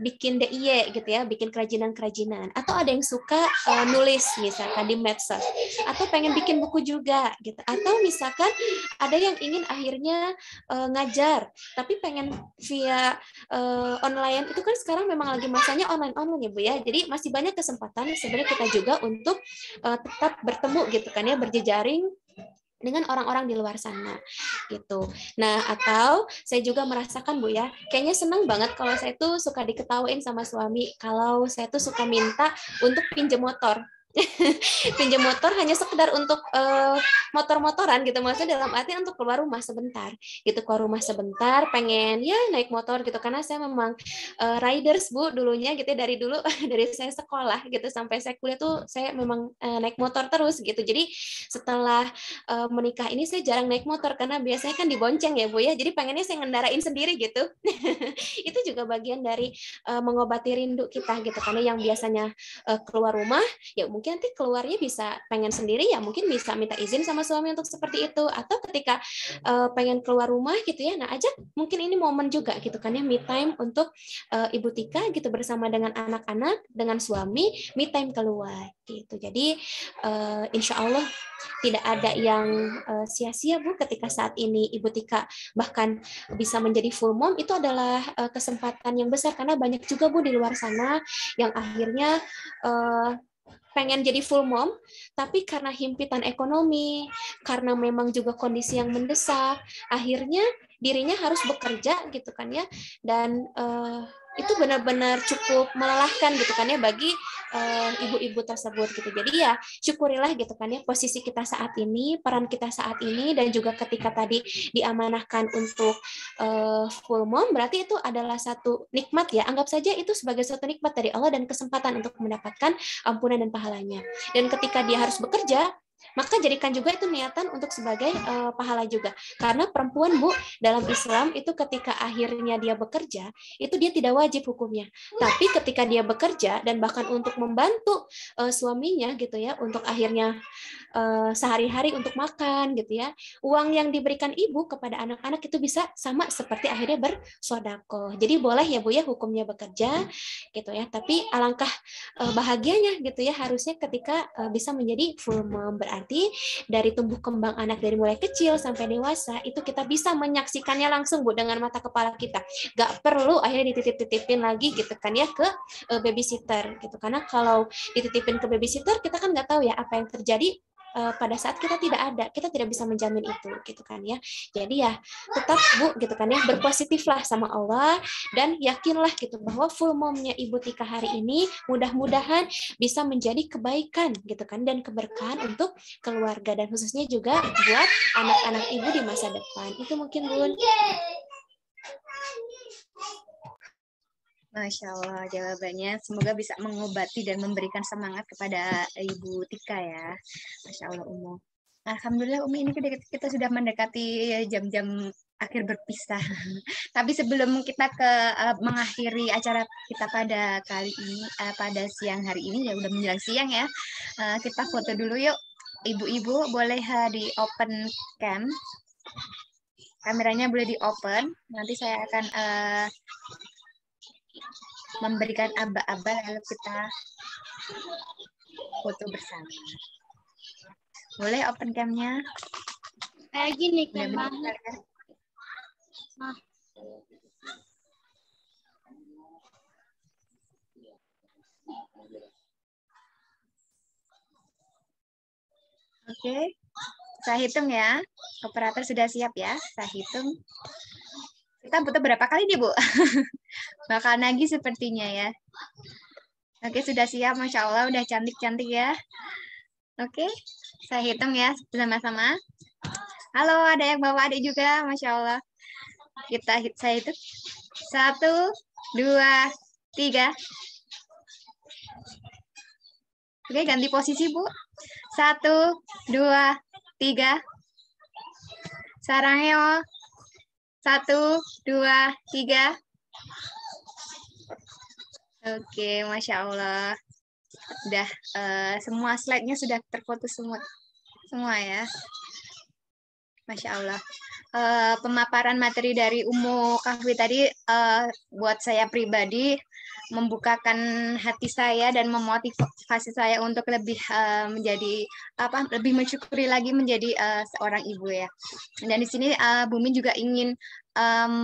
bikin DIY gitu ya, bikin kerajinan-kerajinan, atau ada yang suka nulis misalkan di medsos, atau pengen bikin buku juga gitu, atau misalkan ada yang ingin akhirnya ngajar tapi pengen via online. Itu kan sekarang memang lagi masanya online ya Bu ya, jadi masih banyak kesempatan sebenarnya kita juga untuk tetap bertemu gitu kan ya, berjejaring dengan orang-orang di luar sana gitu. Nah, atau saya juga merasakan Bu ya, kayaknya senang banget kalau saya tuh suka diketawain sama suami kalau saya tuh suka minta untuk pinjam motor. Pinjam motor hanya sekedar untuk motor-motoran gitu, maksudnya dalam arti untuk keluar rumah sebentar gitu, keluar rumah sebentar pengen ya naik motor gitu, karena saya memang riders Bu dulunya gitu ya, dari dulu dari saya sekolah gitu sampai saya kuliah tuh saya memang naik motor terus gitu. Jadi setelah menikah ini saya jarang naik motor karena biasanya kan dibonceng ya Bu ya, jadi pengennya saya ngendarain sendiri gitu. Itu juga bagian dari mengobati rindu kita gitu, karena yang biasanya keluar rumah ya mungkin nanti keluarnya bisa pengen sendiri, ya mungkin bisa minta izin sama suami untuk seperti itu, atau ketika pengen keluar rumah gitu ya, nah ajak mungkin ini momen juga gitu kan ya, me time untuk Ibu Tika gitu bersama dengan anak-anak, dengan suami, me time keluar gitu. Jadi insya Allah tidak ada yang sia-sia Bu, ketika saat ini Ibu Tika bahkan bisa menjadi full mom, itu adalah kesempatan yang besar, karena banyak juga Bu di luar sana yang akhirnya pengen jadi full mom, tapi karena himpitan ekonomi, karena memang juga kondisi yang mendesak, akhirnya dirinya harus bekerja gitu kan ya, dan itu benar-benar cukup melelahkan gitu kan ya bagi ibu-ibu tersebut gitu. Jadi ya syukurilah gitu kan ya posisi kita saat ini, peran kita saat ini, dan juga ketika tadi diamanahkan untuk full mom, berarti itu adalah satu nikmat ya. Anggap saja itu sebagai suatu nikmat dari Allah dan kesempatan untuk mendapatkan ampunan dan pahalanya. Dan ketika dia harus bekerja, maka jadikan juga itu niatan untuk sebagai pahala juga. Karena perempuan, Bu, dalam Islam itu ketika akhirnya dia bekerja, itu dia tidak wajib hukumnya. Tapi ketika dia bekerja dan bahkan untuk membantu suaminya gitu ya, untuk akhirnya sehari-hari untuk makan gitu ya, uang yang diberikan ibu kepada anak-anak itu bisa sama seperti akhirnya bersodakoh. Jadi boleh ya Bu ya hukumnya bekerja gitu ya, tapi alangkah bahagianya gitu ya harusnya ketika bisa menjadi full mom. Berarti dari tumbuh kembang anak dari mulai kecil sampai dewasa itu kita bisa menyaksikannya langsung Bu dengan mata kepala kita. Gak perlu akhirnya dititip-titipin lagi gitu kan ya ke babysitter gitu, karena kalau dititipin ke babysitter kita kan nggak tahu ya apa yang terjadi pada saat kita tidak ada, kita tidak bisa menjamin itu gitu kan ya. Jadi ya tetap Bu gitu kan ya, berpositiflah sama Allah dan yakinlah gitu bahwa full momnya Ibu Tika hari ini mudah-mudahan bisa menjadi kebaikan gitu kan dan keberkahan untuk keluarga dan khususnya juga buat anak-anak Ibu di masa depan. Itu mungkin Bun. Masya Allah jawabannya. Semoga bisa mengobati dan memberikan semangat kepada Ibu Tika ya. Masya Allah Umu. Alhamdulillah Umi, ini kita sudah mendekati jam-jam akhir berpisah. Tapi sebelum kita mengakhiri acara kita pada kali ini, pada siang hari ini, ya udah menjelang siang ya, kita foto dulu yuk. Ibu-ibu boleh di open cam. Kameranya boleh di open. Nanti saya akan memberikan aba-aba lalu kita foto bersama. Boleh open cam-nya? Kayak gini kan banget. Oke, saya hitung ya. Operator sudah siap ya? Saya hitung. Kita butuh berapa kali nih, Bu? Bakal nagih sepertinya ya. Oke, sudah siap. Masya Allah, udah cantik-cantik ya. Oke, saya hitung ya bersama-sama. Halo, ada yang bawa adik juga. Masya Allah. Saya hitung. 1, 2, 3. Oke, ganti posisi, Bu. 1, 2, 3. Sarangyo. 1, 2, 3. Oke, Masya Allah. Udah, semua slide-nya sudah terfoto semua ya. Masya Allah. Pemaparan materi dari Umu Kahfi tadi buat saya pribadi membukakan hati saya dan memotivasi saya untuk lebih menjadi lebih mensyukuri lagi menjadi seorang ibu ya. Dan di sini Bumi juga ingin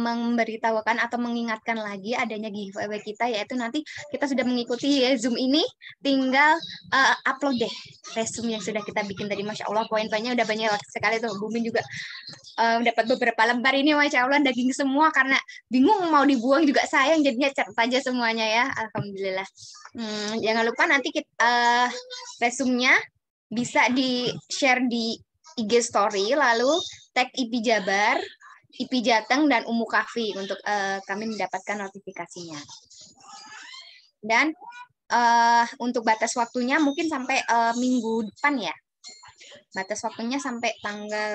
memberitahukan atau mengingatkan lagi adanya giveaway kita, yaitu nanti kita sudah mengikuti ya Zoom ini, tinggal upload deh resume yang sudah kita bikin tadi. Masya Allah, poin-poinnya udah banyak sekali tuh. Bumi juga dapat beberapa lembar ini, Masya Allah, daging semua karena bingung mau dibuang juga sayang, jadinya catat aja semuanya ya. Alhamdulillah. Jangan lupa nanti kita resumenya bisa di-share di IG story, lalu tag IP Jabar, IP Jateng, dan Umu Kahfi untuk kami mendapatkan notifikasinya. Dan untuk batas waktunya mungkin sampai minggu depan ya. Batas waktunya sampai tanggal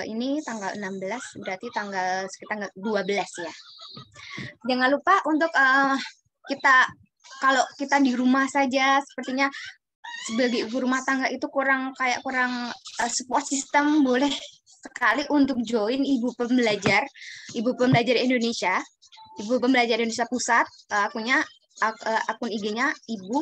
ini tanggal 16, berarti sekitar 12 ya. Jangan lupa untuk kalau kita di rumah saja, sepertinya sebagai ibu rumah tangga itu kurang support system, boleh sekali untuk join Ibu Pembelajar Indonesia, Ibu Pembelajar Indonesia Pusat, akun IG-nya Ibu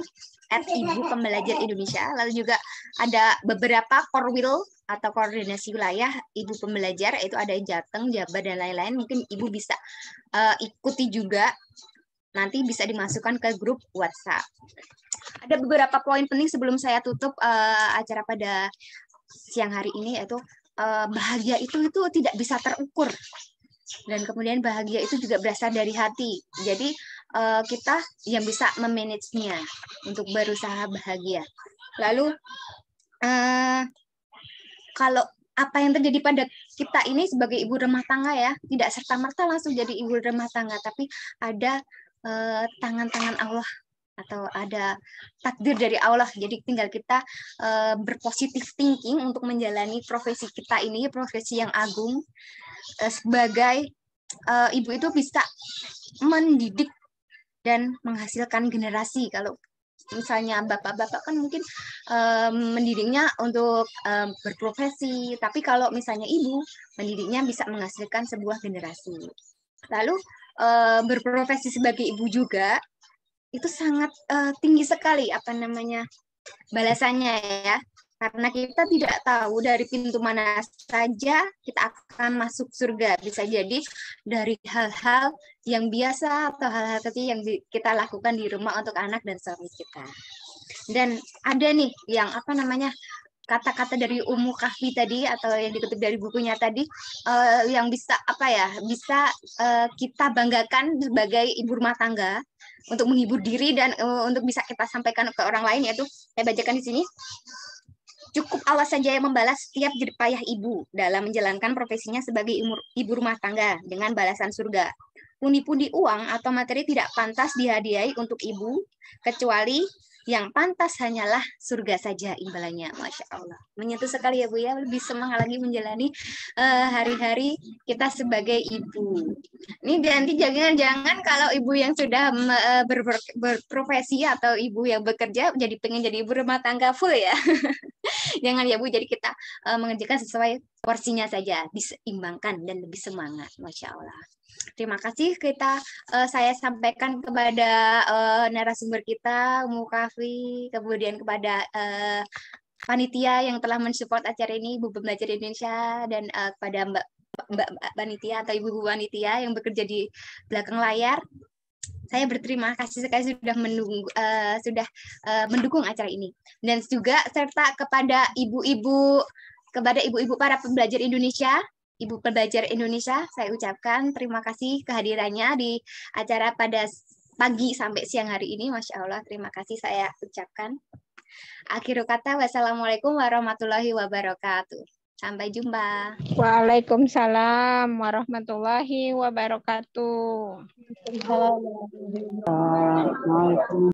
Pembelajar Indonesia. Lalu juga ada beberapa korwil atau koordinasi wilayah Ibu Pembelajar, yaitu ada Jateng, Jabar, dan lain-lain. Mungkin Ibu bisa ikuti juga, nanti bisa dimasukkan ke grup WhatsApp. ada beberapa poin penting sebelum saya tutup acara pada siang hari ini, yaitu bahagia itu tidak bisa terukur. Dan kemudian bahagia itu juga berasal dari hati. Jadi kita yang bisa memanagenya untuk berusaha bahagia. Lalu kalau apa yang terjadi pada kita ini sebagai ibu rumah tangga ya, tidak serta-merta langsung jadi ibu rumah tangga, tapi ada tangan-tangan Allah atau ada takdir dari Allah. Jadi tinggal kita berpositif thinking untuk menjalani profesi kita ini, profesi yang agung. Sebagai ibu itu bisa mendidik dan menghasilkan generasi. Kalau misalnya bapak-bapak kan mungkin mendidiknya untuk berprofesi, tapi kalau misalnya ibu, mendidiknya bisa menghasilkan sebuah generasi. Lalu berprofesi sebagai ibu juga itu sangat tinggi sekali balasannya ya. Karena kita tidak tahu dari pintu mana saja kita akan masuk surga. Bisa jadi dari hal-hal yang biasa atau hal-hal kecil yang kita lakukan di rumah untuk anak dan suami kita. Dan ada nih yang kata-kata dari Ummu Kahfi tadi atau yang dikutip dari bukunya tadi yang bisa kita banggakan sebagai ibu rumah tangga untuk menghibur diri dan untuk bisa kita sampaikan ke orang lain, yaitu saya bacakan di sini. Cukup Allah saja yang membalas setiap jerih payah ibu dalam menjalankan profesinya sebagai ibu rumah tangga dengan balasan surga. Pundi-pundi uang atau materi tidak pantas dihadiahi untuk ibu, kecuali yang pantas hanyalah surga saja imbalannya. Masya Allah. Menyentuh sekali ya Bu ya, lebih semangat lagi menjalani hari-hari kita sebagai ibu. Ini nanti jangan kalau ibu yang sudah berprofesi atau ibu yang bekerja pengen jadi ibu rumah tangga full ya. Jangan ya Bu, jadi kita mengerjakan sesuai porsinya saja, diseimbangkan dan lebih semangat. Masya Allah. Terima kasih saya sampaikan kepada narasumber kita, Ummu Kahfi, kemudian kepada panitia yang telah mensupport acara ini, Ibu Pembelajar Indonesia, dan kepada Mbak panitia atau Ibu panitia yang bekerja di belakang layar. Saya berterima kasih sekali sudah mendukung acara ini, dan juga serta kepada ibu-ibu para pembelajar Indonesia, Ibu Pembelajar Indonesia, saya ucapkan terima kasih kehadirannya di acara pada pagi sampai siang hari ini. Masya Allah, terima kasih saya ucapkan. Akhirul kata, wassalamualaikum warahmatullahi wabarakatuh. Sampai jumpa. Waalaikumsalam warahmatullahi wabarakatuh.